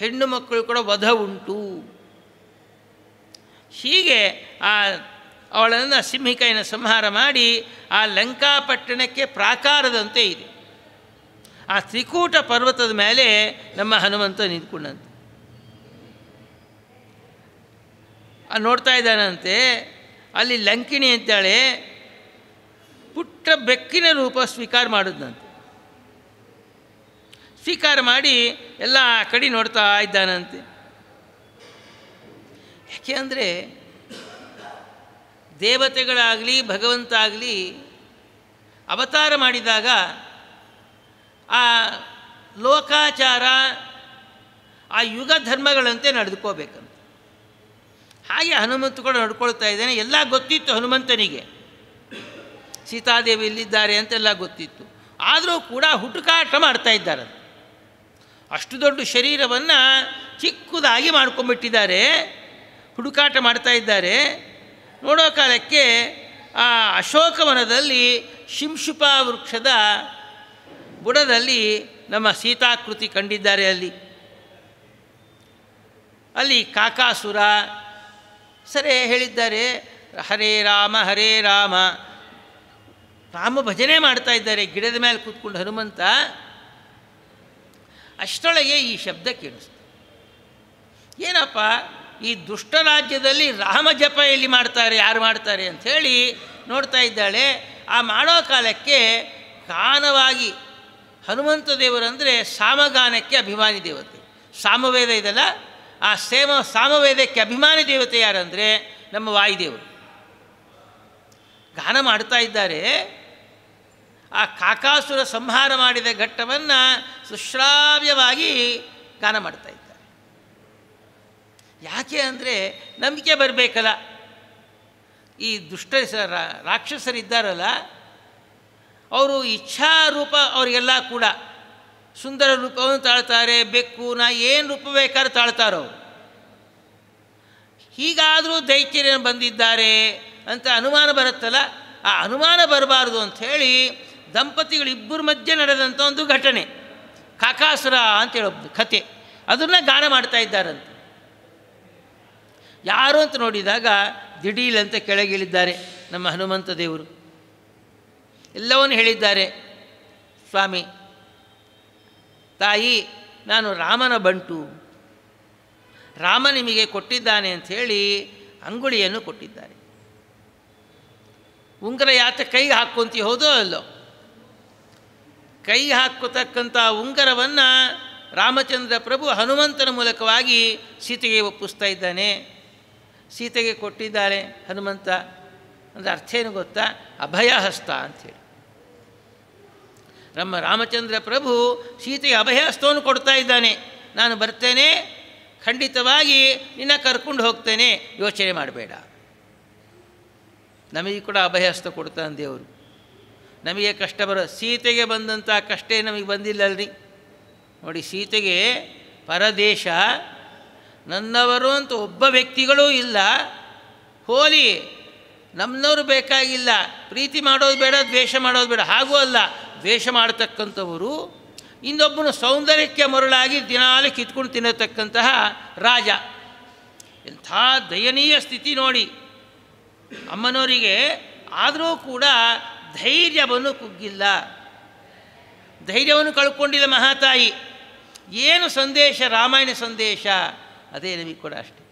[SPEAKER 1] ಹೆಣ್ಣು ಮಕ್ಕಳು ಕೂಡ ವಧ ಉಂಟು. ಹೀಗೆ ಅವಳನ್ನು ಸಿಂಹಿಕೆಯನ್ನು ಸಂಹಾರ ಮಾಡಿ ಆ ಲಂಕಾಪಟ್ಟಣಕ್ಕೆ ಪ್ರಾಕಾರದಂತೆ ಇದೆ. ಆ ತ್ರಿಕೂಟ ಪರ್ವತದ ಮೇಲೆ ನಮ್ಮ ಹನುಮಂತ ನಿಂತ್ಕೊಂಡಂತೆ ನೋಡ್ತಾ ಇದ್ದಾನಂತೆ. ಅಲ್ಲಿ ಲಂಕಿಣಿ ಅಂತಾಳೆ ಪುಟ್ಟ ಬೆಕ್ಕಿನ ರೂಪ ಸ್ವೀಕಾರ ಮಾಡಿದ್ನಂತೆ. ಸ್ವೀಕಾರ ಮಾಡಿ ಎಲ್ಲ ಕಡೆ ನೋಡ್ತಾ ಇದ್ದಾನಂತೆ. ಯಾಕೆ ಅಂದರೆ ದೇವತೆಗಳಾಗಲಿ ಭಗವಂತ ಆಗಲಿ ಅವತಾರ ಮಾಡಿದಾಗ ಆ ಲೋಕಾಚಾರ, ಆ ಯುಗ ಧರ್ಮಗಳಂತೆ ನಡೆದುಕೋಬೇಕಂತ. ಹಾಗೆ ಹನುಮಂತ ಕೂಡ ನಡ್ಕೊಳ್ತಾ ಇದ್ದಾನೆ. ಎಲ್ಲ ಗೊತ್ತಿತ್ತು ಹನುಮಂತನಿಗೆ, ಸೀತಾದೇವಿ ಇಲ್ಲಿದ್ದಾರೆ ಅಂತೆಲ್ಲ ಗೊತ್ತಿತ್ತು. ಆದರೂ ಕೂಡ ಹುಡುಕಾಟ ಮಾಡ್ತಾ ಇದ್ದಾರೆ. ಅಷ್ಟು ದೊಡ್ಡ ಶರೀರವನ್ನು ಚಿಕ್ಕದಾಗಿ ಮಾಡ್ಕೊಂಡ್ಬಿಟ್ಟಿದ್ದಾರೆ, ಹುಡುಕಾಟ ಮಾಡ್ತಾ ಇದ್ದಾರೆ. ನೋಡೋ ಕಾಲಕ್ಕೆ ಆ ಅಶೋಕವನದಲ್ಲಿ ಶಿಂಶುಪ ವೃಕ್ಷದ ಬುಡದಲ್ಲಿ ನಮ್ಮ ಸೀತಾಕೃತಿ ಕಂಡಿದ್ದಾರೆ. ಅಲ್ಲಿ ಕಾಕಾಸುರ ಸರಿ ಹೇಳಿದ್ದಾರೆ, ಹರೇ ರಾಮ ಹರೇ ರಾಮ, ರಾಮ ಭಜನೆ ಮಾಡ್ತಾ ಇದ್ದಾರೆ ಗಿಡದ ಮೇಲೆ ಕೂತ್ಕೊಂಡು ಹನುಮಂತ. ಅಷ್ಟರೊಳಗೆ ಈ ಶಬ್ದ ಕೇಳಿಸ್ತು. ಏನಪ್ಪ ಈ ದುಷ್ಟ ರಾಜ್ಯದಲ್ಲಿ ರಾಮ ಜಪ ಎಲ್ಲಿ ಮಾಡ್ತಾರೆ, ಯಾರು ಮಾಡ್ತಾರೆ ಅಂಥೇಳಿ ನೋಡ್ತಾ ಇದ್ದಾಳೆ. ಆ ಮಾಡೋ ಕಾಲಕ್ಕೆ ಗಾನವಾಗಿ ಹನುಮಂತ ದೇವರಂದರೆ ಸಾಮಗಾನಕ್ಕೆ ಅಭಿಮಾನಿ ದೇವತೆ. ಸಾಮವೇದ ಇದೆಲ್ಲ, ಆ ಸಾಮವೇದಕ್ಕೆ ಅಭಿಮಾನಿ ದೇವತೆ ಯಾರಂದರೆ ನಮ್ಮ ವಾಯುದೇವರು. ಗಾನ ಮಾಡ್ತಾ ಇದ್ದಾರೆ. ಆ ಕಾಕಾಸುರ ಸಂಹಾರ ಮಾಡಿದ ಘಟ್ಟವನ್ನು ಸುಶ್ರಾವ್ಯವಾಗಿ ಗಾನ ಮಾಡ್ತಾ ಇದ್ದಾರೆ. ಯಾಕೆ ಅಂದರೆ ನಂಬಿಕೆ ಬರಬೇಕಲ್ಲ. ಈ ದುಷ್ಟ ರಾಕ್ಷಸರಿದ್ದಾರಲ್ಲ, ಅವರು ಇಚ್ಛಾರೂಪ ಅವರಿಗೆಲ್ಲ ಕೂಡ ಸುಂದರ ರೂಪವನ್ನು ತಾಳ್ತಾರೆ, ಬೆಕ್ಕು ನಾ ಏನು ರೂಪ ಬೇಕಾದ್ರೆ ತಾಳ್ತಾರೋ. ಹೀಗಾದರೂ ದೈತ್ಯರೇನು ಬಂದಿದ್ದಾರೆ ಅಂತ ಅನುಮಾನ ಬರುತ್ತಲ್ಲ, ಆ ಅನುಮಾನ ಬರಬಾರ್ದು ಅಂಥೇಳಿ ದಂಪತಿಗಳಿಬ್ಬರ ಮಧ್ಯೆ ನಡೆದಂಥ ಒಂದು ಘಟನೆ ಕಾಕಾಸುರ ಅಂತೇಳಿ ಕತೆ, ಅದನ್ನು ಗಾನ ಮಾಡ್ತಾ ಇದ್ದಾರಂತೆ. ಯಾರು ಅಂತ ನೋಡಿದಾಗ ದಿಢೀಲ್ ಅಂತ ಕೆಳಗಿಳಿದ್ದಾರೆ ನಮ್ಮ ಹನುಮಂತ ದೇವರು. ಎಲ್ಲವನ್ನೂ ಹೇಳಿದ್ದಾರೆ. ಸ್ವಾಮಿ, ತಾಯಿ, ನಾನು ರಾಮನ ಬಂಟು, ರಾಮ ನಿಮಗೆ ಕೊಟ್ಟಿದ್ದಾನೆ ಅಂಥೇಳಿ ಅಂಗುಳಿಯನ್ನು ಕೊಟ್ಟಿದ್ದಾರೆ. ಉಂಗುರ ಯಾತ ಕೈಗೆ ಹಾಕ್ಕೊಂತೀ, ಹೌದೋ ಅಲ್ಲೋ? ಕೈಗೆ ಹಾಕ್ಕೋತಕ್ಕಂಥ ಉಂಗುರವನ್ನು ರಾಮಚಂದ್ರ ಪ್ರಭು ಹನುಮಂತನ ಮೂಲಕವಾಗಿ ಸೀತೆಗೆ ಒಪ್ಪಿಸ್ತಾ ಇದ್ದಾನೆ. ಸೀತೆಗೆ ಕೊಟ್ಟಿದ್ದಾಳೆ ಹನುಮಂತ. ಅಂದರೆ ಅರ್ಥ ಏನು ಗೊತ್ತಾ? ಅಭಯಹಸ್ತ ಅಂಥೇಳಿ. ನಮ್ಮ ರಾಮಚಂದ್ರ ಪ್ರಭು ಸೀತೆಗೆ ಅಭಯಹಸ್ತವನ್ನು ಕೊಡ್ತಾ ಇದ್ದಾನೆ. ನಾನು ಬರ್ತೇನೆ, ಖಂಡಿತವಾಗಿ ನಿನ್ನ ಕರ್ಕೊಂಡು ಹೋಗ್ತೇನೆ, ಯೋಚನೆ ಮಾಡಬೇಡ. ನಮಗೆ ಕೂಡ ಅಭಯಹಸ್ತ ಕೊಡ್ತಾನೆ ದೇವರು. ನಮಗೆ ಕಷ್ಟ ಸೀತೆಗೆ ಬಂದಂಥ ಕಷ್ಟ ನಮಗೆ ಬಂದಿಲ್ಲಲ್ರಿ. ನೋಡಿ, ಸೀತೆಗೆ ಪರದೇಶ, ನನ್ನವರು ಅಂತ ಒಬ್ಬ ವ್ಯಕ್ತಿಗಳೂ ಇಲ್ಲ. ಹೋಲಿ ನಮ್ಮನವರು ಬೇಕಾಗಿಲ್ಲ, ಪ್ರೀತಿ ಮಾಡೋದು ಬೇಡ, ದ್ವೇಷ ಮಾಡೋದು ಬೇಡ, ಹಾಗೂ ಅಲ್ಲ. ದ್ವೇಷ ಮಾಡತಕ್ಕಂಥವರು ಇನ್ನೊಬ್ಬನು ಸೌಂದರ್ಯಕ್ಕೆ ಮರುಳಾಗಿ ದಿನಾಲು ಕಿತ್ಕೊಂಡು ತಿನ್ನತಕ್ಕಂತಹ ರಾಜ. ಎಂಥ ದಯನೀಯ ಸ್ಥಿತಿ ನೋಡಿ ಅಮ್ಮನವರಿಗೆ. ಆದರೂ ಕೂಡ ಧೈರ್ಯವನ್ನು ಕುಗ್ಗಿಲ್ಲ, ಧೈರ್ಯವನ್ನು ಕಳ್ಕೊಂಡಿಲ್ಲ ಮಹಾತಾಯಿ. ಏನು ಸಂದೇಶ? ರಾಮಾಯಣ ಸಂದೇಶ. ಅದೇ ನಮಗೆ ಕೂಡ ಅಷ್ಟೆ.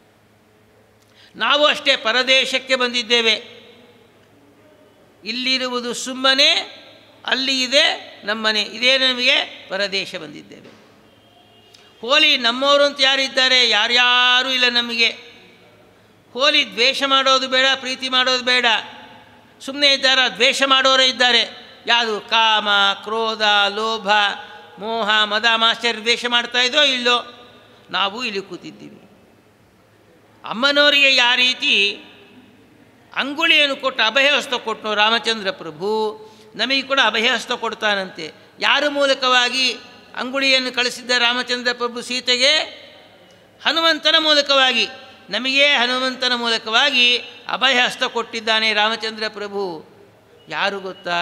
[SPEAKER 1] ನಾವು ಅಷ್ಟೇ ಪರದೇಶಕ್ಕೆ ಬಂದಿದ್ದೇವೆ. ಇಲ್ಲಿರುವುದು ಸುಮ್ಮನೆ, ಅಲ್ಲಿ ಇದೆ ನಮ್ಮನೆ. ಇದೇ ನಮಗೆ ಪರದೇಶ ಬಂದಿದ್ದೇವೆ. ಹೋಲಿ ನಮ್ಮವರು ಅಂತ ಯಾರಿದ್ದಾರೆ? ಯಾರ್ಯಾರೂ ಇಲ್ಲ ನಮಗೆ. ಹೋಲಿ ದ್ವೇಷ ಮಾಡೋದು ಬೇಡ, ಪ್ರೀತಿ ಮಾಡೋದು ಬೇಡ. ಸುಮ್ಮನೆ ಇದ್ದಾರೆ, ದ್ವೇಷ ಮಾಡೋರೇ ಇದ್ದಾರೆ. ಯಾವುದು? ಕಾಮ, ಕ್ರೋಧ, ಲೋಭ, ಮೋಹ, ಮದ, ಮಾಶ್ಚರ್ಯ ದ್ವೇಷ ಮಾಡ್ತಾ ಇದೋ ಇಲ್ಲೋ? ನಾವು ಇಲ್ಲಿ ಕೂತಿದ್ದೀವಿ. ಅಮ್ಮನವರಿಗೆ ಯಾವ ರೀತಿ ಅಂಗುಳಿಯನ್ನು ಕೊಟ್ಟು ಅಭಯಹಸ್ತ ಕೊಟ್ಟನು ರಾಮಚಂದ್ರ ಪ್ರಭು, ನಮಗೆ ಕೂಡ ಅಭಯಹಸ್ತ ಕೊಡ್ತಾನಂತೆ. ಯಾರ ಮೂಲಕವಾಗಿ ಅಂಗುಳಿಯನ್ನು ಕಳಿಸಿದ್ದ ರಾಮಚಂದ್ರ ಪ್ರಭು ಸೀತೆಗೆ? ಹನುಮಂತನ ಮೂಲಕವಾಗಿ. ನಮಗೆ ಹನುಮಂತನ ಮೂಲಕವಾಗಿ ಅಭಯಹಸ್ತ ಕೊಟ್ಟಿದ್ದಾನೆ ರಾಮಚಂದ್ರ ಪ್ರಭು. ಯಾರು ಗೊತ್ತಾ?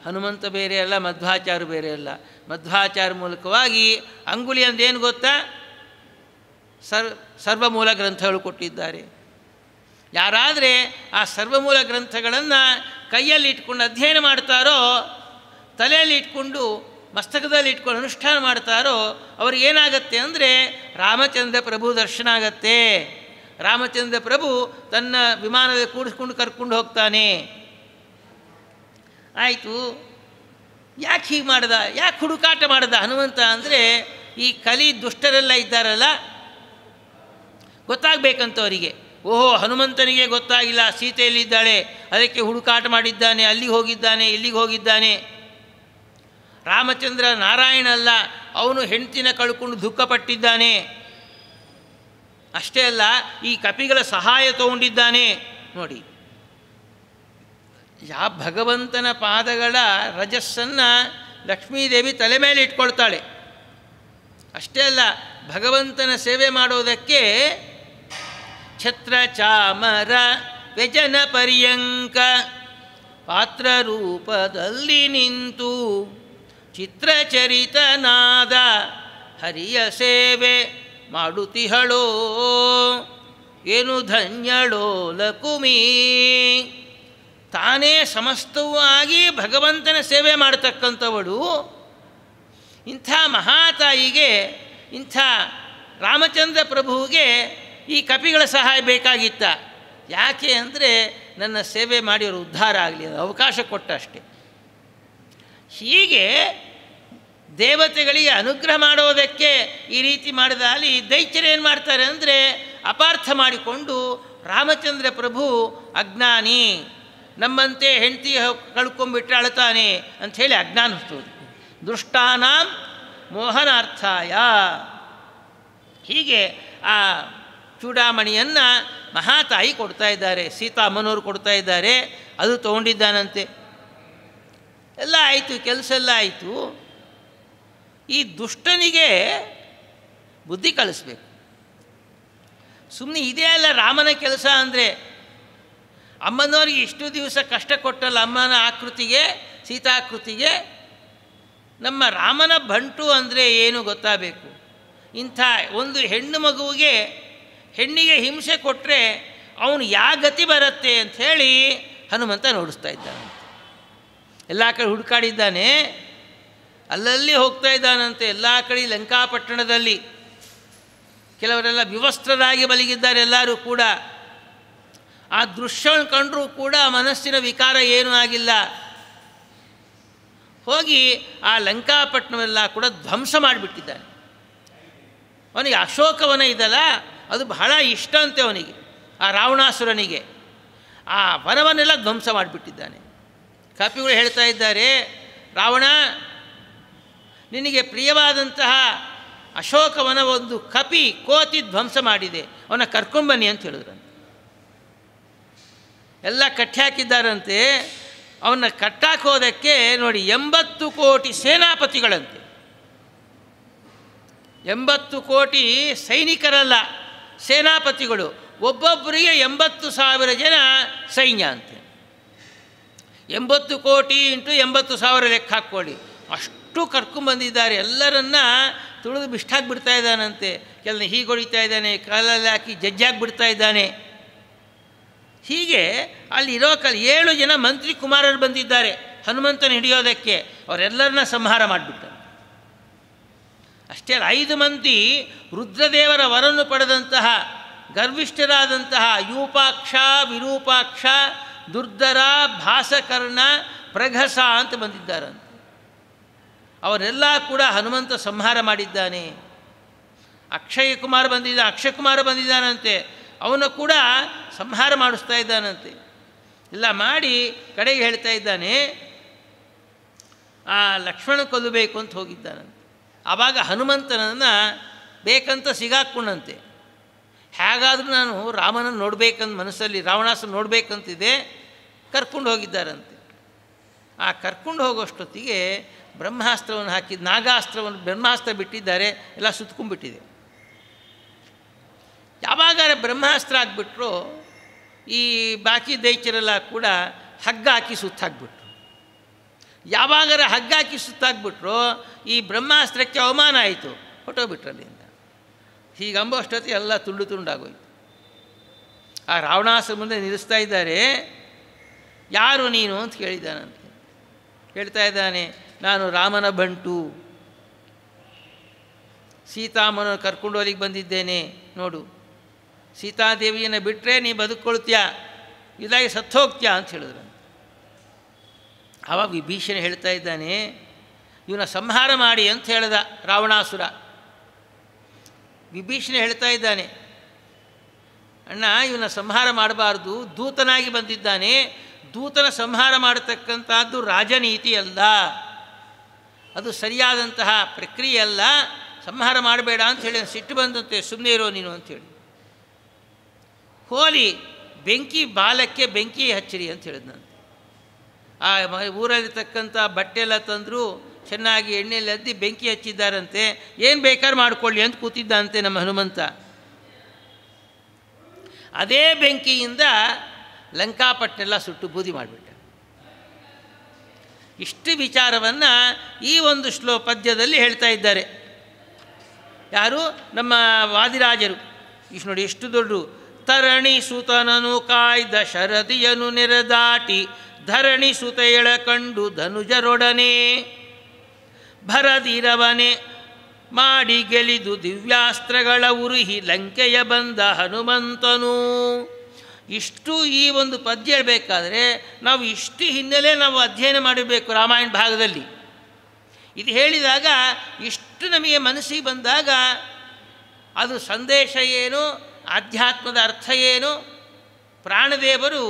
[SPEAKER 1] ಹನುಮಂತ ಬೇರೆ ಅಲ್ಲ, ಮಧ್ವಾಚಾರ್ಯ ಬೇರೆ ಅಲ್ಲ. ಮಧ್ವಾಚಾರ್ಯ ಮೂಲಕವಾಗಿ ಅಂಗುಳಿ ಅಂದೇನು ಗೊತ್ತಾ? ಸರ್ವಮೂಲ ಗ್ರಂಥಗಳು ಕೊಟ್ಟಿದ್ದಾರೆ. ಯಾರಾದರೆ ಆ ಸರ್ವಮೂಲ ಗ್ರಂಥಗಳನ್ನು ಕೈಯಲ್ಲಿ ಇಟ್ಕೊಂಡು ಅಧ್ಯಯನ ಮಾಡ್ತಾರೋ, ತಲೆಯಲ್ಲಿ ಇಟ್ಕೊಂಡು ಮಸ್ತಕದಲ್ಲಿ ಇಟ್ಕೊಂಡು ಅನುಷ್ಠಾನ ಮಾಡ್ತಾರೋ, ಅವ್ರಿಗೇನಾಗತ್ತೆ ಅಂದರೆ ರಾಮಚಂದ್ರ ಪ್ರಭು ದರ್ಶನ ಆಗತ್ತೆ. ರಾಮಚಂದ್ರ ಪ್ರಭು ತನ್ನ ವಿಮಾನದಲ್ಲಿ ಕೂಡಿಸ್ಕೊಂಡು ಕರ್ಕೊಂಡು ಹೋಗ್ತಾನೆ. ಆಯಿತು, ಯಾಕೆ ಹೀಗೆ ಮಾಡ್ದ? ಯಾಕೆ ಹುಡುಕಾಟ ಮಾಡ್ದ ಹನುಮಂತ ಅಂದರೆ, ಈ ಕಲಿ ದುಷ್ಟರೆಲ್ಲ ಇದ್ದಾರಲ್ಲ, ಗೊತ್ತಾಗಬೇಕಂತವರಿಗೆ. ಓಹೋ, ಹನುಮಂತನಿಗೆ ಗೊತ್ತಾಗಿಲ್ಲ ಸೀತೆಯಲ್ಲಿದ್ದಾಳೆ, ಅದಕ್ಕೆ ಹುಡುಕಾಟ ಮಾಡಿದ್ದಾನೆ, ಅಲ್ಲಿಗೆ ಹೋಗಿದ್ದಾನೆ, ಇಲ್ಲಿಗೆ ಹೋಗಿದ್ದಾನೆ. ರಾಮಚಂದ್ರ ನಾರಾಯಣ ಅಲ್ಲ, ಅವನು ಹೆಂಡತಿನ ಕಳ್ಕೊಂಡು ದುಃಖಪಟ್ಟಿದ್ದಾನೆ. ಅಷ್ಟೇ ಅಲ್ಲ, ಈ ಕಪಿಗಳ ಸಹಾಯ ತಗೊಂಡಿದ್ದಾನೆ. ನೋಡಿ, ಯಾವ ಭಗವಂತನ ಪಾದಗಳ ರಜಸ್ಸನ್ನು ಲಕ್ಷ್ಮೀದೇವಿ ತಲೆ ಮೇಲೆ ಇಟ್ಕೊಳ್ತಾಳೆ. ಅಷ್ಟೇ ಅಲ್ಲ, ಭಗವಂತನ ಸೇವೆ ಮಾಡೋದಕ್ಕೆ ಛತ್ರ ಚಾಮರ ವ್ಯಜನ ಪರ್ಯಂಕ ಪಾತ್ರ ರೂಪದಲ್ಲಿ ನಿಂತು ಚಿತ್ರಚರಿತನಾದ ಹರಿಯ ಸೇವೆ ಮಾಡುತ್ತಿಹಳೋ. ಏನು ಧನ್ಯಳೋ ಲಕುಮಿ. ತಾನೇ ಸಮಸ್ತವೂ ಆಗಿ ಭಗವಂತನ ಸೇವೆ ಮಾಡತಕ್ಕಂಥವಳು ಇಂಥ ಮಹಾತಾಯಿಗೆ, ಇಂಥ ರಾಮಚಂದ್ರ ಪ್ರಭುವಿಗೆ ಈ ಕಪಿಗಳ ಸಹಾಯ ಬೇಕಾಗಿತ್ತ. ಯಾಕೆ ಅಂದರೆ ನನ್ನ ಸೇವೆ ಮಾಡಿ ಅವರು ಉದ್ಧಾರ ಆಗಲಿ, ಅದು ಅವಕಾಶ ಕೊಟ್ಟ ಅಷ್ಟೆ. ಹೀಗೆ ದೇವತೆಗಳಿಗೆ ಅನುಗ್ರಹ ಮಾಡೋದಕ್ಕೆ ಈ ರೀತಿ ಮಾಡಿದಲ್ಲಿ ದೈತ್ಯರು ಏನು ಮಾಡ್ತಾರೆ ಅಂದರೆ ಅಪಾರ್ಥ ಮಾಡಿಕೊಂಡು ರಾಮಚಂದ್ರ ಪ್ರಭು ಅಜ್ಞಾನಿ, ನಮ್ಮಂತೆ ಹೆಂಡತಿ ಕಳ್ಕೊಂಡ್ಬಿಟ್ರೆ ಅಳ್ತಾನೆ ಅಂಥೇಳಿ ಅಜ್ಞಾನ ಹುಟ್ಟೋದು. ದುಷ್ಟಾನಾಂ ಮೋಹನಾರ್ಥಾಯ. ಹೀಗೆ ಆ ಚೂಡಾಮಣಿಯನ್ನು ಮಹಾತಾಯಿ ಕೊಡ್ತಾ ಇದ್ದಾರೆ, ಸೀತಾಮ್ಮನವರು ಕೊಡ್ತಾ ಇದ್ದಾರೆ. ಅದು ತೊಗೊಂಡಿದ್ದಾನಂತೆ. ಎಲ್ಲ ಆಯಿತು, ಕೆಲಸ ಎಲ್ಲ ಆಯಿತು. ಈ ದುಷ್ಟನಿಗೆ ಬುದ್ಧಿ ಕಲಿಸ್ಬೇಕು. ಸುಮ್ಮನೆ ಇದೇ ಅಲ್ಲ ರಾಮನ ಕೆಲಸ ಅಂದರೆ. ಅಮ್ಮನವ್ರಿಗೆ ಇಷ್ಟು ದಿವಸ ಕಷ್ಟ ಕೊಟ್ಟಲ್ಲ ಅಮ್ಮನ ಆಕೃತಿಗೆ, ಸೀತಾಕೃತಿಗೆ. ನಮ್ಮ ರಾಮನ ಬಂಟು ಅಂದರೆ ಏನು ಗೊತ್ತಾಗಬೇಕು. ಇಂಥ ಒಂದು ಹೆಣ್ಣು ಮಗುವಿಗೆ, ಹೆಣ್ಣಿಗೆ ಹಿಂಸೆ ಕೊಟ್ಟರೆ ಅವನು ಯಾವ ಗತಿ ಬರುತ್ತೆ ಅಂಥೇಳಿ ಹನುಮಂತ ನೋಡಿಸ್ತಾ ಇದ್ದಾನಂತೆ. ಎಲ್ಲ ಕಡೆ ಹುಡುಕಾಡಿದ್ದಾನೆ, ಅಲ್ಲಲ್ಲಿ ಹೋಗ್ತಾ ಇದ್ದಾನಂತೆ. ಎಲ್ಲ ಕಡೆ ಲಂಕಾಪಟ್ಟಣದಲ್ಲಿ ಕೆಲವರೆಲ್ಲ ವಿವಸ್ತ್ರರಾಗಿ ಮಲಗಿದ್ದಾರೆ. ಎಲ್ಲರೂ ಕೂಡ ಆ ದೃಶ್ಯವನ್ನು ಕಂಡರೂ ಕೂಡ ಮನಸ್ಸಿನ ವಿಕಾರ ಏನೂ ಆಗಿಲ್ಲ. ಹೋಗಿ ಆ ಲಂಕಾಪಟ್ಟಣವೆಲ್ಲ ಕೂಡ ಧ್ವಂಸ ಮಾಡಿಬಿಟ್ಟಿದ್ದಾನೆ. ಅವನಿಗೆ ಅಶೋಕವನ ಇದಲ್ಲ, ಅದು ಬಹಳ ಇಷ್ಟ ಅಂತೆ ಅವನಿಗೆ, ಆ ರಾವಣಾಸುರನಿಗೆ. ಆ ವನವನ್ನೆಲ್ಲ ಧ್ವಂಸ ಮಾಡಿಬಿಟ್ಟಿದ್ದಾನೆ. ಕಪಿಗಳು ಹೇಳ್ತಾ ಇದ್ದಾರೆ, ರಾವಣ ನಿನಗೆ ಪ್ರಿಯವಾದಂತಹ ಅಶೋಕವನ ಒಂದು ಕಪಿ ಕೋತಿ ಧ್ವಂಸ ಮಾಡಿದೆ, ಅವನ ಕರ್ಕೊಂಬನ್ನಿ ಅಂತ ಹೇಳಿದ್ರು. ಎಲ್ಲ ಕಟ್ಟಿ ಹಾಕಿದ್ದಾರಂತೆ. ಅವನ್ನ ಕಟ್ಟಾಕೋದಕ್ಕೆ ನೋಡಿ 80 ಕೋಟಿ ಸೇನಾಪತಿಗಳಂತೆ. 80 ಕೋಟಿ ಸೈನಿಕರಲ್ಲ, ಸೇನಾಪತಿಗಳು. ಒಬ್ಬೊಬ್ಬರಿಗೆ 80,000 ಜನ ಸೈನ್ಯ ಅಂತೆ. 80 ಕೋಟಿ ಇಂಟು 80,000 ಲೆಕ್ಕ ಹಾಕ್ಕೊಳ್ಳಿ. ಅಷ್ಟು ಕರ್ಕೊಂಬಂದಿದ್ದಾರೆ. ಎಲ್ಲರನ್ನ ತುಳಿದು ಬಿಷ್ಟಾಗಿ ಬಿಡ್ತಾ ಇದ್ದಾನಂತೆ. ಕೆಲನ ಹೀಗೆ ಹೊಡಿತಾ ಇದ್ದಾನೆ, ಕಾಲಲ್ಲಿ ಹಾಕಿ ಜಜ್ಜಾಗಿ ಬಿಡ್ತಾ ಇದ್ದಾನೆ. ಹೀಗೆ ಅಲ್ಲಿರೋ 7 ಜನ ಮಂತ್ರಿ ಕುಮಾರರು ಬಂದಿದ್ದಾರೆ ಹನುಮಂತನ ಹಿಡಿಯೋದಕ್ಕೆ. ಅವರೆಲ್ಲರನ್ನ ಸಂಹಾರ ಮಾಡಿಬಿಟ್ಟಾರೆ. ಅಷ್ಟೇ ಅಲ್ಲ, 5 ಮಂದಿ ರುದ್ರದೇವರ ವರನ್ನು ಪಡೆದಂತಹ ಗರ್ವಿಷ್ಠರಾದಂತಹ ಯೂಪಾಕ್ಷ, ವಿರೂಪಾಕ್ಷ, ದುರ್ಧರ, ಭಾಸಕರ್ಣ, ಪ್ರಘಸ ಅಂತ ಬಂದಿದ್ದಾರಂತೆ. ಅವರೆಲ್ಲ ಕೂಡ ಹನುಮಂತ ಸಂಹಾರ ಮಾಡಿದ್ದಾನೆ. ಅಕ್ಷಯ್ ಕುಮಾರ ಬಂದಿದ್ದಾನಂತೆ. ಅವನು ಕೂಡ ಸಂಹಾರ ಮಾಡಿಸ್ತಾ ಇದ್ದಾನಂತೆ. ಎಲ್ಲ ಮಾಡಿ ಕಡೆಗೆ ಹೇಳ್ತಾ ಇದ್ದಾನೆ, ಆ ಲಕ್ಷ್ಮಣ ಕೊಲ್ಲಬೇಕು ಅಂತ ಹೋಗಿದ್ದಾನಂತೆ. ಆವಾಗ ಹನುಮಂತನನ್ನು ಬೇಕಂತ ಸಿಗಾಕೊಂಡಂತೆ. ಹೇಗಾದರೂ ನಾನು ರಾಮನನ್ನು ನೋಡಬೇಕಂತ ಮನಸ್ಸಲ್ಲಿ, ರಾವಣಾಸುರನ ನೋಡಬೇಕಂತಿದೆ. ಕರ್ಕೊಂಡು ಹೋಗಿದ್ದಾರಂತೆ. ಆ ಕರ್ಕೊಂಡು ಹೋಗೋಷ್ಟೊತ್ತಿಗೆ ಬ್ರಹ್ಮಾಸ್ತ್ರವನ್ನು ಹಾಕಿದ್ದು, ನಾಗಾಸ್ತ್ರವನ್ನು ಬ್ರಹ್ಮಾಸ್ತ್ರ ಬಿಟ್ಟಿದ್ದಾರೆ, ಎಲ್ಲ ಸುತ್ಕೊಂಡ್ಬಿಟ್ಟಿದೆ. ಯಾವಾಗ ಬ್ರಹ್ಮಾಸ್ತ್ರ ಹಾಕ್ಬಿಟ್ರು, ಈ ಬಾಕಿ ದೈತ್ಯರೆಲ್ಲ ಕೂಡ ಹಗ್ಗ ಹಾಕಿ ಸುತ್ತಾಕ್ಬಿಟ್ರು. ಯಾವಾಗಾರ ಹಗ್ಗ ಹಾಕಿ ಸುತ್ತಾಕ್ಬಿಟ್ರು, ಈ ಬ್ರಹ್ಮಾಸ್ತ್ರಕ್ಕೆ ಅವಮಾನ ಆಯಿತು, ಹೊಟ್ಟೋಗ್ಬಿಟ್ರು ಅಲ್ಲಿಂದ. ಹೀಗಂಬೋಷ್ಟೊತ್ತಿಗೆ ಎಲ್ಲ ತುಂಡು ತುಂಡಾಗೋಯ್ತು. ಆ ರಾವಣಾಸುರ ಮುಂದೆ ನಿಲ್ಲಿಸ್ತಾ ಇದ್ದಾರೆ. ಯಾರು ನೀನು ಅಂತ ಕೇಳಿದ್ದಾನಂತೆ. ಹೇಳ್ತಾ ಇದ್ದಾನೆ, ನಾನು ರಾಮನ ಬಂಟು, ಸೀತಾಮ್ಮನ ಕರ್ಕೊಂಡು ಹೋಲಿಗೆ ಬಂದಿದ್ದೇನೆ. ನೋಡು, ಸೀತಾದೇವಿಯನ್ನು ಬಿಟ್ಟರೆ ನೀ ಬದುಕೊಳ್ತೀಯ, ಇದಾಗಿ ಸತ್ತೋಗ್ತೀಯ ಅಂತ ಹೇಳಿದ್ರು. ಆವಾಗ ವಿಭೀಷಣ ಹೇಳ್ತಾ ಇದ್ದಾನೆ, ಇವನ ಸಂಹಾರ ಮಾಡಿ ಅಂತ ಹೇಳ್ದ ರಾವಣಾಸುರ. ವಿಭೀಷಣ ಹೇಳ್ತಾ ಇದ್ದಾನೆ, ಅಣ್ಣ ಇವನ ಸಂಹಾರ ಮಾಡಬಾರ್ದು, ದೂತನಾಗಿ ಬಂದಿದ್ದಾನೆ. ದೂತನ ಸಂಹಾರ ಮಾಡತಕ್ಕಂಥದ್ದು ರಾಜನೀತಿ ಅಲ್ಲ, ಅದು ಸರಿಯಾದಂತಹ ಪ್ರಕ್ರಿಯೆ ಅಲ್ಲ. ಸಂಹಾರ ಮಾಡಬೇಡ ಅಂಥೇಳಿ ಸಿಟ್ಟು ಬಂದಂತೆ. ಸುಮ್ಮನೆ ಇರೋ ನೀನು ಅಂಥೇಳಿ ಹೋಲಿ ಬೆಂಕಿ ಬಾಲಕ್ಕೆ ಬೆಂಕಿ ಹಚ್ಚಿರಿ ಅಂತ ಹೇಳಿದ್ನಂತೆ. ಆ ಊರಲ್ಲಿರ್ತಕ್ಕಂಥ ಬಟ್ಟೆ ಎಲ್ಲ ತಂದರು, ಚೆನ್ನಾಗಿ ಎಣ್ಣೆಯಲ್ಲಿ ಅದ್ದಿ ಬೆಂಕಿ ಹಚ್ಚಿದ್ದಾರಂತೆ. ಏನು ಬೇಕಾದ್ರೂ ಮಾಡಿಕೊಳ್ಳಿ ಅಂತ ಕೂತಿದ್ದಂತೆ ನಮ್ಮ ಹನುಮಂತ. ಅದೇ ಬೆಂಕಿಯಿಂದ ಲಂಕಾಪಟ್ಟೆಲ್ಲ ಸುಟ್ಟು ಬೂದಿ ಮಾಡಿಬಿಟ್ಟ. ಇಷ್ಟು ವಿಚಾರವನ್ನು ಈ ಒಂದು ಪದ್ಯದಲ್ಲಿ ಹೇಳ್ತಾ ಇದ್ದಾರೆ. ಯಾರು? ನಮ್ಮ ವಾದಿರಾಜರು. ಇಷ್ಟು ನೋಡಿ, ಎಷ್ಟು ದೊಡ್ಡ ತರಣಿ ಸುತನನು ಕಾಯ್ದ ಶರದಿಯನು ನೆರೆದಾಟಿ ಧರಣಿ ಸುತೆಯಳ ಕಂಡು ಧನುಜರೊಡನೆ ಭರದಿರವನೆ ಮಾಡಿ ಗೆಲಿದು ದಿವ್ಯಾಸ್ತ್ರಗಳ ಉರುಹಿ ಲಂಕೆಯ ಬಂದ ಹನುಮಂತನು. ಇಷ್ಟು ಈ ಒಂದು ಪದ್ಯ ಹೇಳಬೇಕಾದ್ರೆ ನಾವು ಇಷ್ಟು ಹಿನ್ನೆಲೆ ನಾವು ಅಧ್ಯಯನ ಮಾಡಬೇಕು ರಾಮಾಯಣ ಭಾಗದಲ್ಲಿ. ಇದು ಹೇಳಿದಾಗ ಇಷ್ಟು ನಮಗೆ ಮನಸ್ಸಿಗೆ ಬಂದಾಗ ಅದು ಸಂದೇಶ ಏನು, ಆಧ್ಯಾತ್ಮದ ಅರ್ಥ ಏನು, ಪ್ರಾಣದೇವರು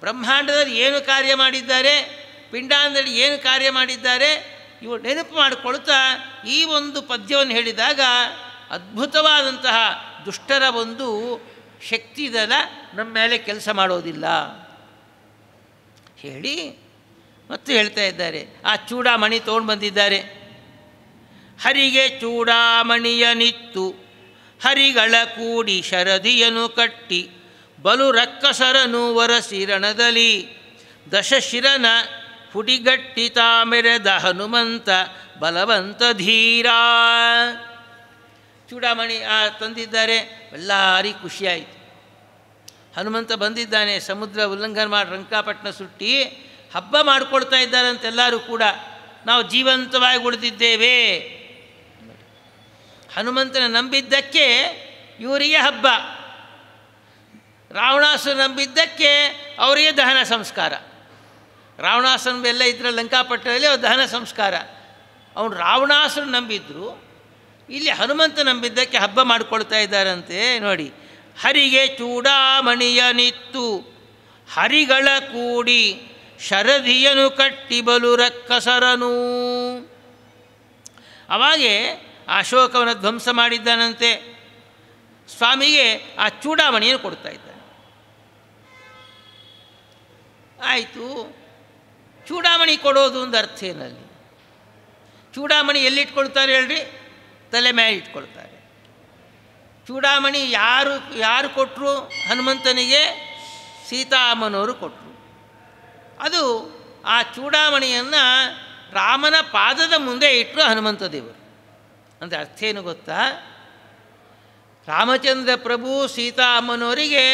[SPEAKER 1] ಬ್ರಹ್ಮಾಂಡದಲ್ಲಿ ಏನು ಕಾರ್ಯ ಮಾಡಿದ್ದಾರೆ, ಪಿಂಡಾಂಡದಲ್ಲಿ ಏನು ಕಾರ್ಯ ಮಾಡಿದ್ದಾರೆ, ಇವು ನೆನಪು ಮಾಡಿಕೊಳ್ತಾ ಈ ಒಂದು ಪದ್ಯವನ್ನು ಹೇಳಿದಾಗ ಅದ್ಭುತವಾದಂತಹ ದುಷ್ಟರ ಒಂದು ಶಕ್ತಿದಲ್ಲ ನಮ್ಮ ಮೇಲೆ ಕೆಲಸ ಮಾಡೋದಿಲ್ಲ ಹೇಳಿ ಮತ್ತು ಹೇಳ್ತಾ ಇದ್ದಾರೆ. ಆ ಚೂಡಾಮಣಿ ತೊಗೊಂಡು ಬಂದಿದ್ದಾರೆ. ಹರಿಗೆ ಚೂಡಾಮಣಿಯ ನಿತ್ತು ಹರಿಗಳ ಕೂಡಿ ಶರದಿಯನು ಕಟ್ಟಿ ಬಲು ರಕ್ಕಸರನು ವರಸಿ ರಣದಲ್ಲಿ ದಶಶಿರನ ಹುಡಿಗಟ್ಟಿ ತಾಮೆರೆದ ಹನುಮಂತ ಬಲವಂತ ಧೀರ. ಚೂಡಾಮಣಿ ತಂದಿದ್ದಾರೆ. ಎಲ್ಲರಿಗೂ ಖುಷಿಯಾಯಿತು. ಹನುಮಂತ ಬಂದಿದ್ದಾನೆ, ಸಮುದ್ರ ಉಲ್ಲಂಘನ ಮಾಡಿ ರಂಕಾಪಟ್ಟಣ ಸುಟ್ಟಿ ಹಬ್ಬ ಮಾಡಿಕೊಳ್ತಾ ಇದ್ದಾರಂತೆಲ್ಲರೂ ಕೂಡ. ನಾವು ಜೀವಂತವಾಗಿ ಉಳಿದಿದ್ದೇವೆ. ಹನುಮಂತನ ನಂಬಿದ್ದಕ್ಕೆ ಇವರಿಗೆ ಹಬ್ಬ, ರಾವಣಾಸುರ ನಂಬಿದ್ದಕ್ಕೆ ಅವರಿಗೆ ದಹನ ಸಂಸ್ಕಾರ. ರಾವಣಾಸುರನ ಎಲ್ಲ ಇದ್ರ ಲಂಕಾಪಟ್ಟಣದಲ್ಲಿ ಅವ್ರು ದಹನ ಸಂಸ್ಕಾರ. ಅವನು ರಾವಣಾಸುರ ನಂಬಿದ್ರು, ಇಲ್ಲಿ ಹನುಮಂತ ನಂಬಿದ್ದಕ್ಕೆ ಹಬ್ಬ ಮಾಡಿಕೊಳ್ತಾ ಇದ್ದಾರಂತೆ ನೋಡಿ. ಹರಿಗೆ ಚೂಡಾಮಣಿಯ ನಿತ್ತು ಹರಿಗಳ ಕೂಡಿ ಶರದಿಯನು ಕಟ್ಟಿ ಬಲು ರಕ್ಕಸರನು. ಅವಾಗೆ ಅಶೋಕವನ ಧ್ವಂಸ ಮಾಡಿದ್ದಾನಂತೆ. ಸ್ವಾಮಿಗೆ ಆ ಚೂಡಾಮಣಿಯನ್ನು ಕೊಡ್ತಾ ಇದ್ದಾನೆ. ಆಯಿತು, ಚೂಡಾಮಣಿ ಕೊಡೋದು ಒಂದು ಅರ್ಥ ಏನಲ್ಲಿ? ಚೂಡಾಮಣಿ ಎಲ್ಲಿಟ್ಕೊಳ್ತಾರೆ ಹೇಳ್ರಿ? ತಲೆ ಮೇಲೆ ಇಟ್ಕೊಳ್ತಾರೆ. ಚೂಡಾಮಣಿ ಯಾರು ಕೊಟ್ಟರು ಹನುಮಂತನಿಗೆ? ಸೀತಾಮ್ಮನವರು ಕೊಟ್ಟರು. ಅದು ಆ ಚೂಡಾಮಣಿಯನ್ನು ರಾಮನ ಪಾದದ ಮುಂದೆ ಇಟ್ಟರು ಹನುಮಂತ ದೇವರು. ಅಂದರೆ ಅರ್ಥ ಏನು ಗೊತ್ತಾ? ರಾಮಚಂದ್ರ ಪ್ರಭು ಸೀತಾಮ್ಮನವರಿಗೆ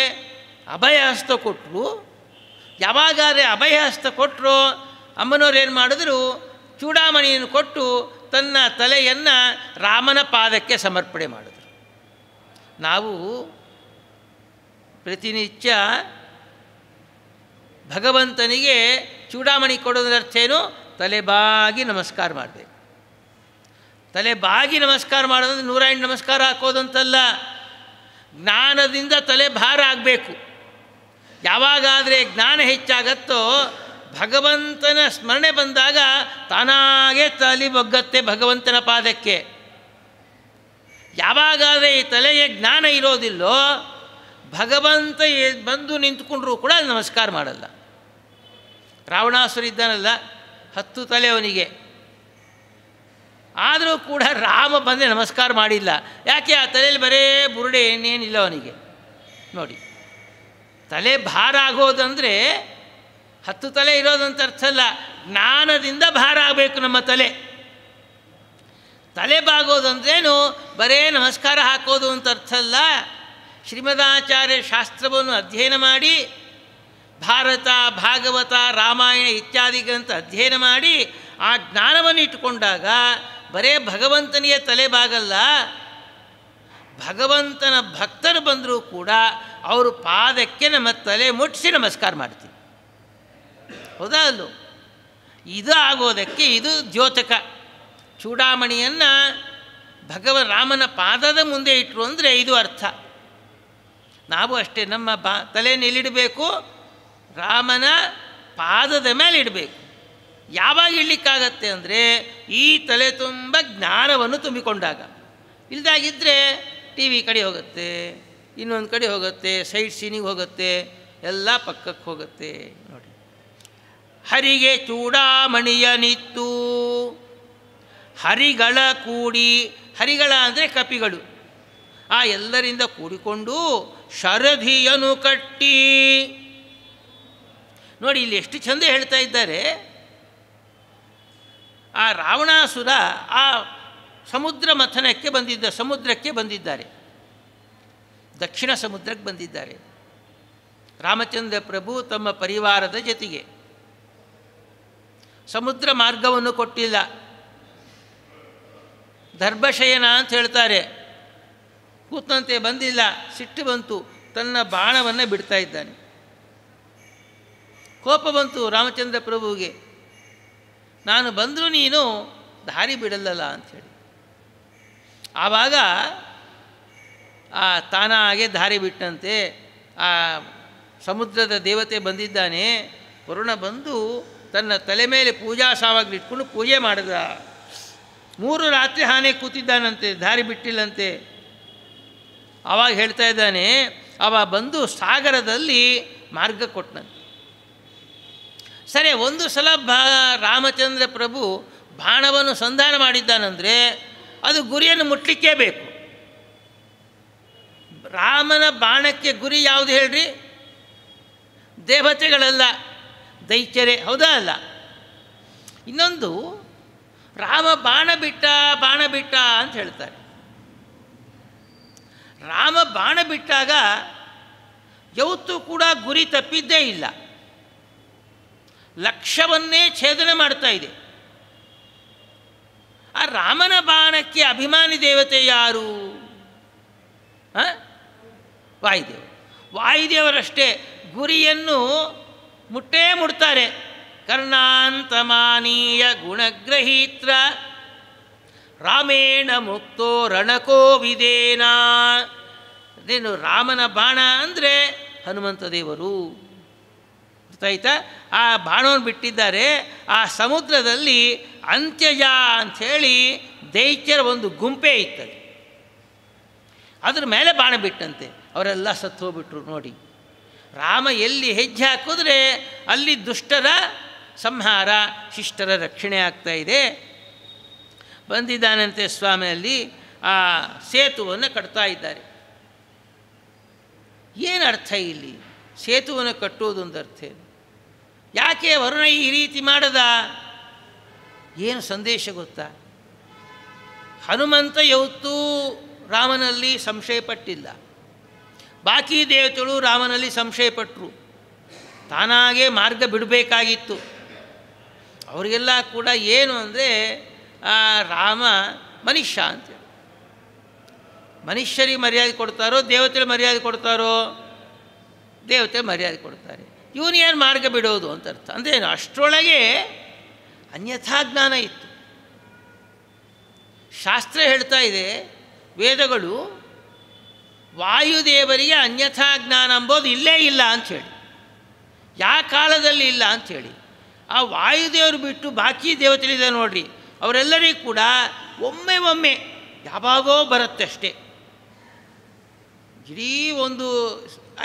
[SPEAKER 1] ಅಭಯಹಸ್ತ ಕೊಟ್ಟರು. ಯಾವಾಗಾದ್ರೆ ಅಭಯಹಸ್ತ ಕೊಟ್ಟರು, ಅಮ್ಮನವ್ರು ಏನು ಮಾಡಿದ್ರು? ಚೂಡಾಮಣಿಯನ್ನು ಕೊಟ್ಟು ತನ್ನ ತಲೆಯನ್ನು ರಾಮನ ಪಾದಕ್ಕೆ ಸಮರ್ಪಣೆ ಮಾಡಿದ್ರು. ನಾವು ಪ್ರತಿನಿತ್ಯ ಭಗವಂತನಿಗೆ ಚೂಡಾಮಣಿ ಕೊಡೋದ್ರ ಅರ್ಥ ಏನು? ತಲೆ ಬಾಗಿ ನಮಸ್ಕಾರ ಮಾಡಬೇಕು. ತಲೆ ಬಾಗಿ ನಮಸ್ಕಾರ ಮಾಡೋದು 108 ನಮಸ್ಕಾರ ಹಾಕೋದಂತಲ್ಲ. ಜ್ಞಾನದಿಂದ ತಲೆ ಭಾರ ಆಗಬೇಕು. ಯಾವಾಗಾದರೆ ಜ್ಞಾನ ಹೆಚ್ಚಾಗತ್ತೋ ಭಗವಂತನ ಸ್ಮರಣೆ ಬಂದಾಗ ತಾನಾಗೇ ತಲೆ ಬಗ್ಗತ್ತೆ ಭಗವಂತನ ಪಾದಕ್ಕೆ. ಯಾವಾಗಾದರೆ ಈ ತಲೆಗೆ ಜ್ಞಾನ ಇರೋದಿಲ್ಲೋ ಭಗವಂತ ಬಂದು ನಿಂತ್ಕೊಂಡ್ರೂ ಕೂಡ ನಮಸ್ಕಾರ ಮಾಡಲ್ಲ. ರಾವಣಾಸುರ ಇದ್ದಾನಲ್ಲ, 10 ತಲೆ ಅವನಿಗೆ. ಆದರೂ ಕೂಡ ರಾಮ ಬಂದರೆ ನಮಸ್ಕಾರ ಮಾಡಿಲ್ಲ. ಯಾಕೆ? ಆ ತಲೆಯಲ್ಲಿ ಬರೇ ಬುರುಡೆ, ಏನೇನಿಲ್ಲ ಅವನಿಗೆ. ನೋಡಿ, ತಲೆ ಭಾರ ಆಗೋದಂದರೆ 10 ತಲೆ ಇರೋದಂತ ಅರ್ಥ ಅಲ್ಲ. ಜ್ಞಾನದಿಂದ ಭಾರ ಆಗಬೇಕು ನಮ್ಮ ತಲೆ. ತಲೆ ಬಾಗೋದಂದ್ರೇನು? ಬರೇ ನಮಸ್ಕಾರ ಹಾಕೋದು ಅಂತ ಅರ್ಥ ಅಲ್ಲ. ಶ್ರೀಮದಾಚಾರ್ಯ ಶಾಸ್ತ್ರವನ್ನು ಅಧ್ಯಯನ ಮಾಡಿ, ಭಾರತ, ಭಾಗವತ, ರಾಮಾಯಣ ಇತ್ಯಾದಿ ಗ್ರಂಥ ಅಧ್ಯಯನ ಮಾಡಿ ಆ ಜ್ಞಾನವನ್ನು ಇಟ್ಟುಕೊಂಡಾಗ ಬರೇ ಭಗವಂತನಿಗೆ ತಲೆ ಬಾಗಲ್ಲ. ಭಗವಂತನ ಭಕ್ತರು ಬಂದರೂ ಕೂಡ ಅವರು ಪಾದಕ್ಕೆ ನಮ್ಮ ತಲೆ ಮುಟ್ಟಿಸಿ ನಮಸ್ಕಾರ ಮಾಡ್ತೀವಿ. ಹೌದಾ ಅಲ್ಲೋ? ಇದು ಆಗೋದಕ್ಕೆ ಇದು ದ್ಯೋತಕ. ಚೂಡಾಮಣಿಯನ್ನು ರಾಮನ ಪಾದದ ಮುಂದೆ ಇಟ್ಟರು ಅಂದರೆ ಇದು ಅರ್ಥ. ನಾವು ಅಷ್ಟೇ, ನಮ್ಮ ತಲೆಯನ್ನು ಎಲ್ಲಿಡಬೇಕು? ರಾಮನ ಪಾದದ ಮೇಲೆ ಇಡಬೇಕು. ಯಾವಾಗ ಇಡಲಿಕ್ಕಾಗತ್ತೆ ಅಂದರೆ ಈ ತಲೆ ತುಂಬ ಜ್ಞಾನವನ್ನು ತುಂಬಿಕೊಂಡಾಗ. ಇಲ್ದಾಗಿದ್ದರೆ ಟಿ ವಿ ಕಡೆ ಹೋಗುತ್ತೆ, ಇನ್ನೊಂದು ಕಡೆ ಹೋಗುತ್ತೆ, ಸೈಡ್ ಸೀನಿಗೆ ಹೋಗುತ್ತೆ, ಎಲ್ಲ ಪಕ್ಕಕ್ಕೆ ಹೋಗುತ್ತೆ. ನೋಡಿ, ಹರಿಗೆ ಚೂಡಾಮಣಿಯ ನಿತ್ತು ಹರಿಗಳ ಕೂಡಿ, ಹರಿಗಳ ಅಂದರೆ ಕಪಿಗಳು, ಆ ಎಲ್ಲರಿಂದ ಕೂಡಿಕೊಂಡು ಶರಧಿಯನು ಕಟ್ಟಿ. ನೋಡಿ, ಇಲ್ಲಿ ಎಷ್ಟು ಚಂದ ಹೇಳ್ತಾ ಇದ್ದಾರೆ. ಆ ರಾವಣಾಸುರ ಆ ಸಮುದ್ರ ಮಥನಕ್ಕೆ ಸಮುದ್ರಕ್ಕೆ ಬಂದಿದ್ದಾರೆ. ದಕ್ಷಿಣ ಸಮುದ್ರಕ್ಕೆ ಬಂದಿದ್ದಾರೆ. ರಾಮಚಂದ್ರ ಪ್ರಭು ತಮ್ಮ ಪರಿವಾರದ ಜೊತೆಗೆ ಸಮುದ್ರ ಮಾರ್ಗವನ್ನು ಕೊಟ್ಟಿಲ್ಲ. ದರ್ಭಶಯನ ಅಂತ ಹೇಳ್ತಾರೆ. ಕೂತಂತೆ ಬಂದಿಲ್ಲ, ಸಿಟ್ಟು ಬಂತು, ತನ್ನ ಬಾಣವನ್ನು ಬಿಡ್ತಾ ಇದ್ದಾನೆ. ಕೋಪ ಬಂತು ರಾಮಚಂದ್ರ ಪ್ರಭುವಿಗೆ, ನಾನು ಬಂದರೂ ನೀನು ದಾರಿ ಬಿಡಲ್ಲಲ್ಲ ಅಂಥೇಳಿ. ಆವಾಗ ತಾನಾಗೆ ದಾರಿ ಬಿಟ್ಟಂತೆ ಆ ಸಮುದ್ರದ ದೇವತೆ ಬಂದಿದ್ದಾನೆ. ವರುಣ ಬಂದು ತನ್ನ ತಲೆ ಮೇಲೆ ಪೂಜಾ ಸಾಮಗ್ರಿ ಇಟ್ಕೊಂಡು ಪೂಜೆ ಮಾಡಿದ. 3 ರಾತ್ರಿ ಹಾನೆ ಕೂತಿದ್ದಾನಂತೆ, ದಾರಿ ಬಿಟ್ಟಿಲ್ಲಂತೆ. ಆವಾಗ ಹೇಳ್ತಾ ಇದ್ದಾನೆ, ಅವ ಬಂದು ಸಾಗರದಲ್ಲಿ ಮಾರ್ಗ ಕೊಟ್ಟನಂತೆ. ಸರಿ, ಒಂದು ಸಲ ರಾಮಚಂದ್ರ ಪ್ರಭು ಬಾಣವನ್ನು ಸಂಧಾನ ಮಾಡಿದ್ದಾನಂದರೆ ಅದು ಗುರಿಯನ್ನು ಮುಟ್ಟಲಿಕ್ಕೇ ಬೇಕು. ರಾಮನ ಬಾಣಕ್ಕೆ ಗುರಿ ಯಾವುದು ಹೇಳ್ರಿ? ದೇವತೆಗಳಲ್ಲ, ದೈತ್ಯರೇ, ಹೌದಾ ಅಲ್ಲ? ಇನ್ನೊಂದು, ರಾಮ ಬಾಣ ಬಿಟ್ಟ ಅಂತ ಹೇಳ್ತಾರೆ. ರಾಮ ಬಾಣ ಬಿಟ್ಟಾಗ ಯಾವತ್ತೂ ಕೂಡ ಗುರಿ ತಪ್ಪಿದ್ದೇ ಇಲ್ಲ, ಲಕ್ಷ್ಯವನ್ನೇ ಛೇದನ ಮಾಡ್ತಾ ಇದೆ. ಆ ರಾಮನ ಬಾಣಕ್ಕೆ ಅಭಿಮಾನಿ ದೇವತೆ ಯಾರು? ವಾಯುದೇವರು. ವಾಯುದೇವರಷ್ಟೇ ಗುರಿಯನ್ನು ಮುಟ್ತಾರೆ. ಕರ್ಣಾಂತಮಾನೀಯ ಗುಣಗ್ರಹೀತ್ರ ರಾಮೇಣ ಮುಕ್ತೋ ರಣಕೋ ವಿದೇನ. ಅದೇನು ರಾಮನ ಬಾಣ ಅಂದರೆ ಹನುಮಂತ ದೇವರು. ಗೊತ್ತಾಯ್ತಾ? ಆ ಬಾಣವನ್ನು ಬಿಟ್ಟಿದ್ದಾರೆ. ಆ ಸಮುದ್ರದಲ್ಲಿ ಅಂತ್ಯಜ ಅಂಥೇಳಿ ದೈತ್ಯರ ಒಂದು ಗುಂಪೇ ಇತ್ತದು. ಅದ್ರ ಮೇಲೆ ಬಾಣ ಬಿಟ್ಟಂತೆ, ಅವರೆಲ್ಲ ಸತ್ತು ಹೋಗ್ಬಿಟ್ರು. ನೋಡಿ, ರಾಮ ಎಲ್ಲಿ ಹೆಜ್ಜೆ ಹಾಕಿದ್ರೆ ಅಲ್ಲಿ ದುಷ್ಟರ ಸಂಹಾರ, ಶಿಷ್ಟರ ರಕ್ಷಣೆ ಆಗ್ತಾ ಇದೆ. ಬಂದಿದ್ದಾನಂತೆ ಸ್ವಾಮಿಯಲ್ಲಿ ಆ ಸೇತುವನ್ನು ಕಟ್ತಾ ಇದ್ದಾರೆ. ಏನು ಅರ್ಥ ಇಲ್ಲಿ? ಸೇತುವನ್ನು ಕಟ್ಟುವುದೊಂದು ಅರ್ಥ. ಯಾಕೆ ವರುಣ ಈ ರೀತಿ ಮಾಡದ? ಏನು ಸಂದೇಶ ಗೊತ್ತಾ? ಹನುಮಂತ ಯಾವತ್ತೂ ರಾಮನಲ್ಲಿ ಸಂಶಯಪಟ್ಟಿಲ್ಲ, ಬಾಕಿ ದೇವತೆಗಳು ರಾಮನಲ್ಲಿ ಸಂಶಯಪಟ್ಟರು. ತಾನಾಗೇ ಮಾರ್ಗ ಬಿಡಬೇಕಾಗಿತ್ತು. ಅವರಿಗೆಲ್ಲ ಕೂಡ ಏನು ಅಂದರೆ ರಾಮ ಮನುಷ್ಯ ಅಂತೇಳಿ. ಮನುಷ್ಯರಿಗೆ ಮರ್ಯಾದೆ ಕೊಡ್ತಾರೋ ದೇವತೆಗಳು ಮರ್ಯಾದೆ ಕೊಡ್ತಾರೋ? ದೇವತೆ ಮರ್ಯಾದೆ ಕೊಡ್ತಾರೆ. ಇವನು ಏನು ಮಾರ್ಗ ಬಿಡೋದು ಅಂತ ಅರ್ಥ. ಅಂದ್ರೇನು? ಅಷ್ಟರೊಳಗೆ ಅನ್ಯಥಾ ಜ್ಞಾನ ಇತ್ತು. ಶಾಸ್ತ್ರ ಹೇಳ್ತಾ ಇದೆ, ವೇದಗಳು, ವಾಯುದೇವರಿಗೆ ಅನ್ಯಥಾ ಜ್ಞಾನ ಅಂಬೋದು ಇಲ್ಲೇ ಇಲ್ಲ ಅಂಥೇಳಿ. ಯಾವ ಕಾಲದಲ್ಲಿ ಇಲ್ಲ ಅಂಥೇಳಿ. ಆ ವಾಯುದೇವರು ಬಿಟ್ಟು ಬಾಕಿ ದೇವತೆಗಳಿದೆ ನೋಡ್ರಿ, ಅವರೆಲ್ಲರಿಗೂ ಕೂಡ ಒಮ್ಮೆ ಯಾವಾಗೋ ಬರುತ್ತೆ ಅಷ್ಟೇ. ಇಡೀ ಒಂದು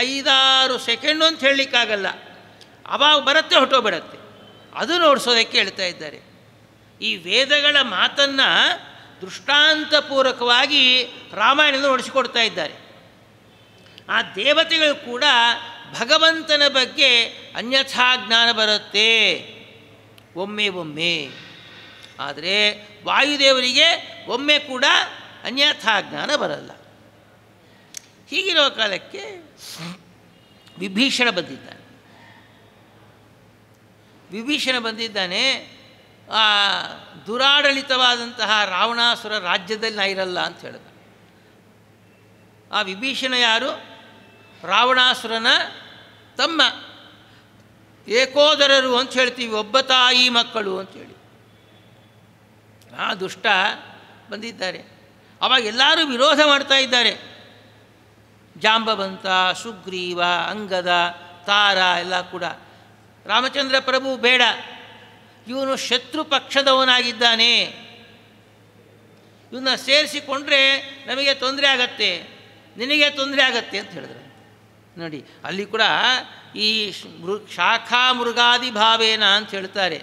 [SPEAKER 1] 5-6 ಸೆಕೆಂಡು ಅಂತ ಹೇಳಲಿಕ್ಕಾಗಲ್ಲ, ಆವಾಗ ಬರುತ್ತೆ, ಹೊಟ್ಟೋಗ್ಬಿಡತ್ತೆ. ಅದು ನೋಡಿಸೋದಕ್ಕೆ ಹೇಳ್ತಾ ಇದ್ದಾರೆ. ಈ ವೇದಗಳ ಮಾತನ್ನು ದೃಷ್ಟಾಂತಪೂರ್ವಕವಾಗಿ ರಾಮಾಯಣದ ನೋಡಿಸಿಕೊಡ್ತಾ ಇದ್ದಾರೆ. ಆ ದೇವತೆಗಳು ಕೂಡ ಭಗವಂತನ ಬಗ್ಗೆ ಅನ್ಯಥಾ ಜ್ಞಾನ ಬರುತ್ತೆ ಒಮ್ಮೆ. ಆದರೆ ವಾಯುದೇವರಿಗೆ ಒಮ್ಮೆ ಕೂಡ ಅನ್ಯಥಾ ಜ್ಞಾನ ಬರಲ್ಲ. ಹೀಗಿರೋ ಕಾಲಕ್ಕೆ ವಿಭೀಷಣ ಬಂದಿದ್ದಾನೆ. ಆ ದುರಾಡಳಿತವಾದಂತಹ ರಾವಣಾಸುರ ರಾಜ್ಯದಲ್ಲಿ ನಾ ಇರಲ್ಲ ಅಂತ ಹೇಳಿದ. ಆ ವಿಭೀಷಣ ಯಾರು? ರಾವಣಾಸುರನ ತಮ್ಮ, ಏಕೋದರರು ಅಂತ ಹೇಳ್ತೀವಿ, ಒಬ್ಬ ತಾಯಿ ಮಕ್ಕಳು ಅಂಥೇಳಿ. ಆ ದುಷ್ಟ ಬಂದಿದ್ದಾರೆ. ಅವಾಗ ಎಲ್ಲರೂ ವಿರೋಧ ಮಾಡ್ತಾ ಇದ್ದಾರೆ. ಜಾಂಬವಂತ, ಸುಗ್ರೀವ, ಅಂಗದ, ತಾರ ಎಲ್ಲ ಕೂಡ. ರಾಮಚಂದ್ರ ಪ್ರಭು ಬೇಡ, ಇವನು ಶತ್ರು ಪಕ್ಷದವನಾಗಿದ್ದಾನೆ, ಇವನ್ನ ಸೇರಿಸಿಕೊಂಡ್ರೆ ನಮಗೆ ತೊಂದರೆ ಆಗತ್ತೆ, ನಿನಗೆ ತೊಂದರೆ ಆಗತ್ತೆ ಅಂತ ಹೇಳಿದ್ರು. ನೋಡಿ, ಅಲ್ಲಿ ಕೂಡ ಈ ಶಾಖಾ ಮೃಗಾದಿ ಭಾವೇನ ಅಂತ ಹೇಳ್ತಾರೆ.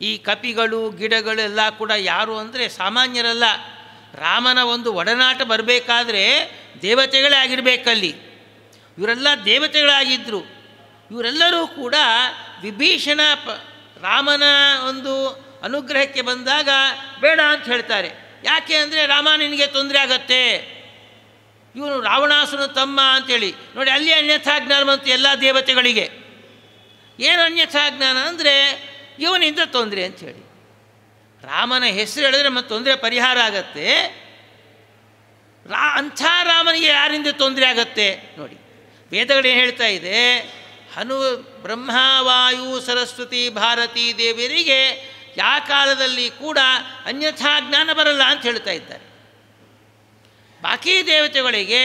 [SPEAKER 1] ಈ ಕಪಿಗಳು, ಗಿಡಗಳು ಎಲ್ಲ ಕೂಡ ಯಾರು ಅಂದರೆ ಸಾಮಾನ್ಯರಲ್ಲ. ರಾಮನ ಒಂದು ಒಡನಾಟ ಬರಬೇಕಾದ್ರೆ ದೇವತೆಗಳೇ ಆಗಿರಬೇಕಲ್ಲಿ. ಇವರೆಲ್ಲ ದೇವತೆಗಳಾಗಿದ್ದರು. ಇವರೆಲ್ಲರೂ ಕೂಡ ವಿಭೀಷಣ ರಾಮನ ಒಂದು ಅನುಗ್ರಹಕ್ಕೆ ಬಂದಾಗ ಬೇಡ ಅಂತ ಹೇಳ್ತಾರೆ. ಯಾಕೆ ಅಂದರೆ ರಾಮ ನಿನಗೆ ತೊಂದರೆ ಆಗತ್ತೆ, ಇವನು ರಾವಣಾಸುರನ ತಮ್ಮ ಅಂತೇಳಿ ನೋಡಿ, ಅಲ್ಲಿ ಅನ್ಯಥಾಜ್ಞಾನ ಬಂತು ಎಲ್ಲ ದೇವತೆಗಳಿಗೆ. ಏನು ಅನ್ಯಥಾಜ್ಞಾನ ಅಂದರೆ ಇವನಿಂದ ತೊಂದರೆ ಅಂಥೇಳಿ. ರಾಮನ ಹೆಸರು ಹೇಳಿದ್ರೆ ಮತ್ತೆ ತೊಂದರೆ ಪರಿಹಾರ ಆಗತ್ತೆ. ಅಂಥ ರಾಮನಿಗೆ ಯಾರಿಂದ ತೊಂದರೆ ಆಗತ್ತೆ ನೋಡಿ. ವೇದಗಳೇನು ಹೇಳ್ತಾ ಇದೆ, ಬ್ರಹ್ಮ ವಾಯು ಸರಸ್ವತಿ ಭಾರತೀ ದೇವಿಯರಿಗೆ ಯಾವ ಕಾಲದಲ್ಲಿ ಕೂಡ ಅನ್ಯಥಾಜ್ಞಾನ ಬರಲ್ಲ ಅಂತ ಹೇಳ್ತಾ ಇದ್ದಾರೆ. ಬಾಕಿ ದೇವತೆಗಳಿಗೆ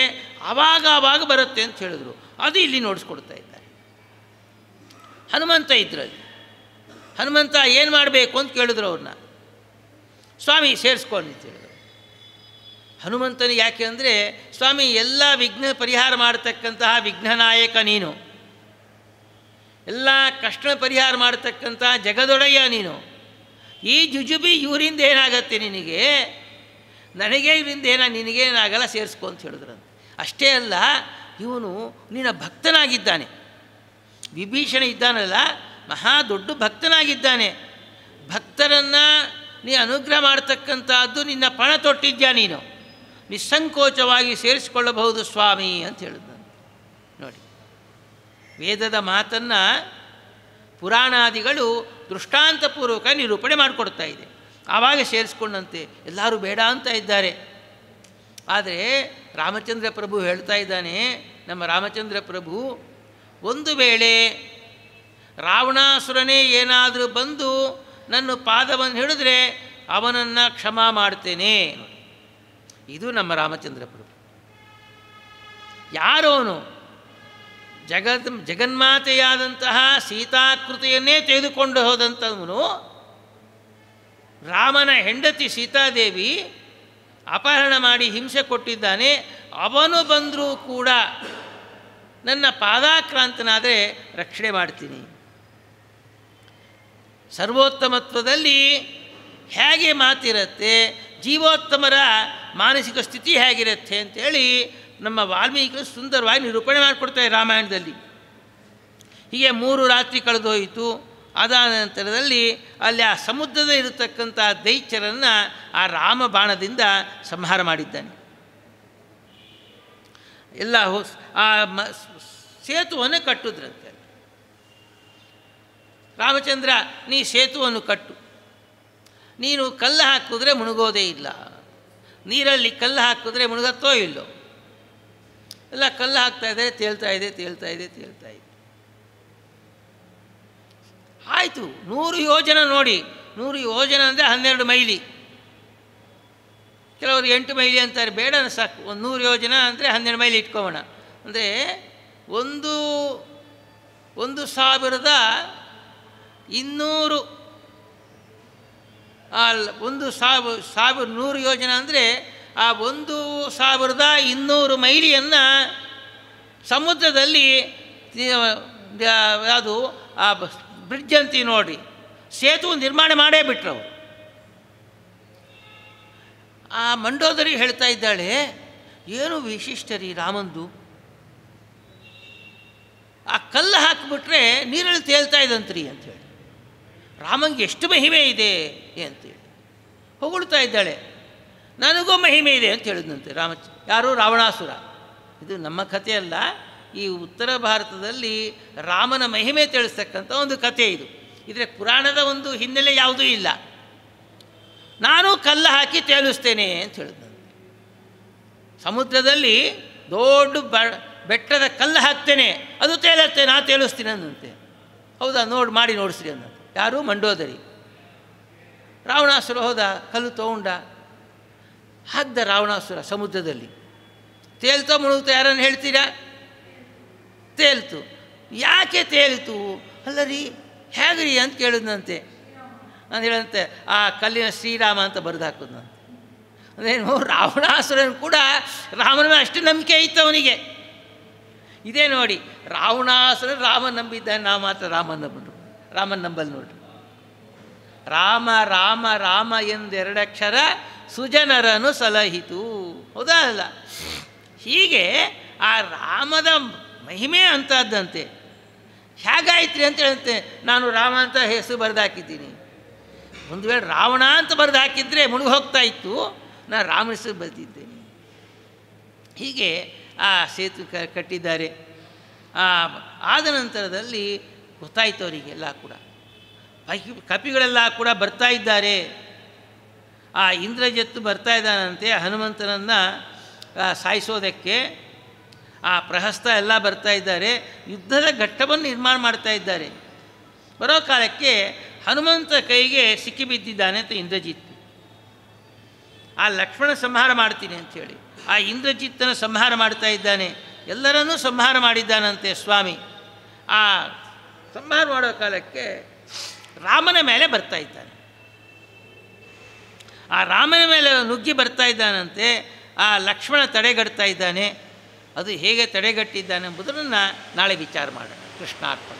[SPEAKER 1] ಆವಾಗ ಬರುತ್ತೆ ಅಂತ ಹೇಳಿದ್ರು. ಅದು ಇಲ್ಲಿ ನೋಡಿಸ್ಕೊಡ್ತಾ ಇದ್ದಾರೆ. ಹನುಮಂತ ಇದ್ರಲ್ಲಿ ಹನುಮಂತ ಏನು ಮಾಡಬೇಕು ಅಂತ ಕೇಳಿದ್ರು ಅವ್ರನ್ನ. ಸ್ವಾಮಿ ಸೇರಿಸ್ಕೊಂಡು ಅಂತ ಹೇಳಿದ್ರು. ಹನುಮಂತನಿಗೆ ಯಾಕೆ ಅಂದರೆ, ಸ್ವಾಮಿ ಎಲ್ಲ ವಿಘ್ನ ಪರಿಹಾರ ಮಾಡತಕ್ಕಂತಹ ವಿಘ್ನನಾಯಕ ನೀನು, ಎಲ್ಲ ಕಷ್ಟ ಪರಿಹಾರ ಮಾಡತಕ್ಕಂತಹ ಜಗದೊಡೆಯ ನೀನು. ಈ ಜುಜುಬಿ ಇವರಿಂದ ಏನಾಗತ್ತೆ ನಿನಗೆ, ನನಗೆ ಇವರಿಂದ ನಿನಗೇನಾಗಲ್ಲ, ಸೇರಿಸ್ಕೊ ಅಂತ ಹೇಳಿದ್ರಂತೆ. ಅಷ್ಟೇ ಅಲ್ಲ, ಇವನು ನಿನ್ನ ಭಕ್ತನಾಗಿದ್ದಾನೆ. ವಿಭೀಷಣ ಇದ್ದಾನಲ್ಲ, ಮಹಾ ದೊಡ್ಡ ಭಕ್ತನಾಗಿದ್ದಾನೆ. ಭಕ್ತರನ್ನು ನೀ ಅನುಗ್ರಹ ಮಾಡ್ತಕ್ಕಂಥದ್ದು ನಿನ್ನ ಪಣ ತೊಟ್ಟಿದ್ಯಾ, ನೀನು ನಿಸ್ಸಂಕೋಚವಾಗಿ ಸೇರಿಸಿಕೊಳ್ಳಬಹುದು ಸ್ವಾಮಿ ಅಂತ ಹೇಳಿದಂತೆ. ನೋಡಿ, ವೇದದ ಮಾತನ್ನು ಪುರಾಣಾದಿಗಳು ದೃಷ್ಟಾಂತಪೂರ್ವಕ ನಿರೂಪಣೆ ಮಾಡಿಕೊಡ್ತಾ ಇದೆ. ಆವಾಗ ಸೇರಿಸ್ಕೊಂಡಂತೆ ಎಲ್ಲರೂ ಬೇಡ ಅಂತ ಇದ್ದಾರೆ. ಆದರೆ ರಾಮಚಂದ್ರ ಪ್ರಭು ಹೇಳ್ತಾ ಇದ್ದಾನೆ, ನಮ್ಮ ರಾಮಚಂದ್ರ ಪ್ರಭು, ಒಂದು ವೇಳೆ ರಾವಣಾಸುರನೇ ಏನಾದರೂ ಬಂದು ನನ್ನ ಪಾದವನ್ನು ಹಿಡಿದ್ರೆ ಅವನನ್ನು ಕ್ಷಮಾ ಮಾಡ್ತೇನೆ. ಇದು ನಮ್ಮ ರಾಮಚಂದ್ರ ಪ್ರಭು. ಯಾರೋನು ಜಗನ್ಮಾತೆಯಾದಂತಹ ಸೀತಾಕೃತಿಯನ್ನೇ ತೆಗೆದುಕೊಂಡು ಹೋದಂಥವನು, ರಾಮನ ಹೆಂಡತಿ ಸೀತಾದೇವಿ ಅಪಹರಣ ಮಾಡಿ ಹಿಂಸೆ ಕೊಟ್ಟಿದ್ದಾನೆ, ಅವನು ಬಂದರೂ ಕೂಡ ನನ್ನ ಪಾದಾಕ್ರಾಂತನಾದರೆ ರಕ್ಷಣೆ ಮಾಡ್ತೀನಿ. ಸರ್ವೋತ್ತಮತ್ವದಲ್ಲಿ ಹೇಗೆ ಮಾತಿರುತ್ತೆ, ಜೀವೋತ್ತಮರ ಮಾನಸಿಕ ಸ್ಥಿತಿ ಹೇಗಿರುತ್ತೆ ಅಂಥೇಳಿ ನಮ್ಮ ವಾಲ್ಮೀಕಿಗಳು ಸುಂದರವಾಗಿ ನಿರೂಪಣೆ ಮಾಡಿಕೊಡ್ತಾರೆ ರಾಮಾಯಣದಲ್ಲಿ. ಹೀಗೆ 3 ರಾತ್ರಿ ಕಳೆದೋಯಿತು. ಅದಾದ ನಂತರದಲ್ಲಿ ಅಲ್ಲಿ ಆ ಸಮುದ್ರದ ಇರತಕ್ಕಂಥ ದೈತ್ಯರನ್ನು ಆ ರಾಮ ಬಾಣದಿಂದ ಸಂಹಾರ ಮಾಡಿದ್ದಾನೆ. ಎಲ್ಲ ಆ ಸೇತುವನ್ನು ಕಟ್ಟುದ್ರಂತೆ. ರಾಮಚಂದ್ರ, ನೀ ಸೇತುವನ್ನು ಕಟ್ಟು, ನೀನು ಕಲ್ಲು ಹಾಕಿದ್ರೆ ಮುಳುಗೋದೇ ಇಲ್ಲ, ನೀರಲ್ಲಿ ಕಲ್ಲು ಹಾಕಿದ್ರೆ ಮುಳುಗತ್ತೋ ಇಲ್ಲೋ, ಎಲ್ಲ ಕಲ್ಲು ಹಾಕ್ತಾ ಇದೆ, ತೇಲ್ತಾ ಇದೆ. ಆಯಿತು, 100 ಯೋಜನ ನೋಡಿ, 100 ಯೋಜನ ಅಂದರೆ 12 ಮೈಲಿ. ಕೆಲವರು 8 ಮೈಲಿ ಅಂತಾರೆ, ಬೇಡ ಸಾಕು, ಒಂದು 100 ಯೋಜನ ಅಂದರೆ 12 ಮೈಲಿ ಇಟ್ಕೊಳ್ಳೋಣ. ಅಂದರೆ 100 ಯೋಜನ ಅಂದರೆ ಆ 1200 ಮೈಲಿಯನ್ನು ಸಮುದ್ರದಲ್ಲಿ ಅದು ಆ ಬ್ರಿಡ್ಜ್ ಅಂತೀವಿ ನೋಡಿ, ಸೇತುವೆ ನಿರ್ಮಾಣ ಮಾಡೇ ಬಿಟ್ರು ಅವರು. ಆ ಮಂಡೋದರಿ ಹೇಳ್ತಾ ಇದ್ದಾಳೆ, ಏನು ವಿಶಿಷ್ಟರಿ ರಾಮಂದು, ಆ ಕಲ್ಲು ಹಾಕಿಬಿಟ್ರೆ ನೀರಲ್ಲಿ ತೇಲ್ತಾ ಇದ್ದಂತ್ರಿ ಅಂಥೇಳಿ, ರಾಮಂಗೆ ಎಷ್ಟು ಮಹಿಮೆ ಇದೆ ಅಂತೇಳಿ ಹೊಗಳ್ತಾ ಇದ್ದಾಳೆ. ನನಗೂ ಮಹಿಮೆ ಇದೆ ಅಂತ ಹೇಳಿದಂತೆ ಯಾರು, ರಾವಣಾಸುರ. ಇದು ನಮ್ಮ ಕಥೆ ಅಲ್ಲ, ಈ ಉತ್ತರ ಭಾರತದಲ್ಲಿ ರಾಮನ ಮಹಿಮೆ ತಿಳಿಸ್ತಕ್ಕಂಥ ಒಂದು ಕಥೆ ಇದು. ಇದರ ಪುರಾಣದ ಒಂದು ಹಿನ್ನೆಲೆ ಯಾವುದೂ ಇಲ್ಲ. ನಾನು ಕಲ್ಲು ಹಾಕಿ ತೇಲಿಸ್ತೇನೆ ಅಂತ ಹೇಳಿದಂತೆ. ಸಮುದ್ರದಲ್ಲಿ ದೊಡ್ಡ ಬೆಟ್ಟದ ಕಲ್ಲು ಹಾಕ್ತೇನೆ, ಅದು ತೇಲತ್ತೆ, ನಾ ತೇಲಿಸ್ತೀನಿ ಅಂದಂತೆ. ಹೌದಾ, ಮಾಡಿ ನೋಡಿಸ್ರಿ ಅಂದಂತೆ. ಯಾರು, ಮಂಡೋದರಿ. ರಾವಣಾಸುರ ಹೋದ, ಕಲ್ಲು ತೊಗೊಂಡ, ಹಾಕ್ದ ರಾವಣಾಸುರ ಸಮುದ್ರದಲ್ಲಿ. ತೇಲ್ತಾ ಮುಳುಗ್ತಾ ಯಾರನ್ನು ಹೇಳ್ತೀರಾ? ತೇಲ್ತು. ಯಾಕೆ ತೇಲಿತು? ಅಲ್ಲ ರೀ, ಹೇಗ್ರಿ ಅಂತ ಕೇಳಿದ್ನಂತೆ. ನಾನು ಹೇಳಂತೆ, ಆ ಕಲ್ಲಿನ ಶ್ರೀರಾಮ ಅಂತ ಬರೆದು ಹಾಕೋದ್ನಂತೆ. ಅದೇನು, ರಾವಣಾಸುರನು ಕೂಡ ರಾಮನ ಅಷ್ಟು ನಂಬಿಕೆ ಇತ್ತು ಅವನಿಗೆ. ಇದೇ ನೋಡಿ, ರಾವಣಾಸುರ ರಾಮನ ನಂಬಿದ್ದಾನೆ, ನಾವು ಮಾತ್ರ ರಾಮನ ನಂಬಲ್ ನೋಡ್ರಿ. ರಾಮ ರಾಮ ರಾಮ ಎಂದೆರಡಕ್ಷರ ಸುಜನರನು ಸಲಹಿತು. ಹೌದಾ ಅಲ್ಲ? ಹೀಗೆ ಆ ರಾಮದ ಮಹಿಮೆ ಅಂತದ್ದಂತೆ. ಹೇಗಾಯ್ತ್ರಿ ಅಂತ ಹೇಳಂತೆ, ನಾನು ರಾಮ ಅಂತ ಹೆಸರು ಬರೆದು ಹಾಕಿದ್ದೀನಿ. ಒಂದು ವೇಳೆ ರಾವಣ ಅಂತ ಬರೆದು ಹಾಕಿದರೆ ಮುಳುಗಿ ಹೋಗ್ತಾ ಇತ್ತು, ನಾನು ರಾಮ ಹೆಸರು ಬರೆದಿದ್ದೇನೆ. ಹೀಗೆ ಆ ಸೇತು ಕಟ್ಟಿದ್ದಾರೆ. ಆದ ನಂತರದಲ್ಲಿ ಗೊತ್ತಾಯಿತು ಅವರಿಗೆಲ್ಲ ಕೂಡ, ಕಪಿಗಳೆಲ್ಲ ಕೂಡ ಬರ್ತಾ ಇದ್ದಾರೆ. ಆ ಇಂದ್ರಜಿತ್ತು ಬರ್ತಾ ಇದ್ದಾನಂತೆ ಹನುಮಂತನನ್ನು ಸಾಯಿಸೋದಕ್ಕೆ. ಆ ಪ್ರಹಸ್ತ ಎಲ್ಲ ಬರ್ತಾ ಇದ್ದಾರೆ, ಯುದ್ಧದ ಘಟ್ಟವನ್ನು ನಿರ್ಮಾಣ ಮಾಡ್ತಾ ಇದ್ದಾರೆ. ಬರೋ ಕಾಲಕ್ಕೆ ಹನುಮಂತ ಕೈಗೆ ಸಿಕ್ಕಿಬಿದ್ದಿದ್ದಾನೆ ಅಂತ ಇಂದ್ರಜಿತ್. ಆ ಲಕ್ಷ್ಮಣ ಸಂಹಾರ ಮಾಡ್ತೀನಿ ಅಂಥೇಳಿ ಆ ಇಂದ್ರಜಿತ್ತನ ಸಂಹಾರ ಮಾಡ್ತಾ ಇದ್ದಾನೆ. ಎಲ್ಲರನ್ನೂ ಸಂಹಾರ ಮಾಡಿದ್ದಾನಂತೆ ಸ್ವಾಮಿ. ಆ ಸಂಹಾರ ಮಾಡೋ ಕಾಲಕ್ಕೆ ರಾಮನ ಮೇಲೆ ಬರ್ತಾ ಇದ್ದಾನೆ. ಆ ರಾಮನ ಮೇಲೆ ನುಗ್ಗಿ ಬರ್ತಾ ಇದ್ದಾನಂತೆ. ಆ ಲಕ್ಷ್ಮಣ ತಡೆಗಟ್ತಾ ಇದ್ದಾನೆ. ಅದು ಹೇಗೆ ತಡೆಗಟ್ಟಿದ್ದಾನೆ ಎಂಬುದನ್ನು ನಾಳೆ ವಿಚಾರ ಮಾಡೋಣ. ಕೃಷ್ಣಾರ್ಪಣ.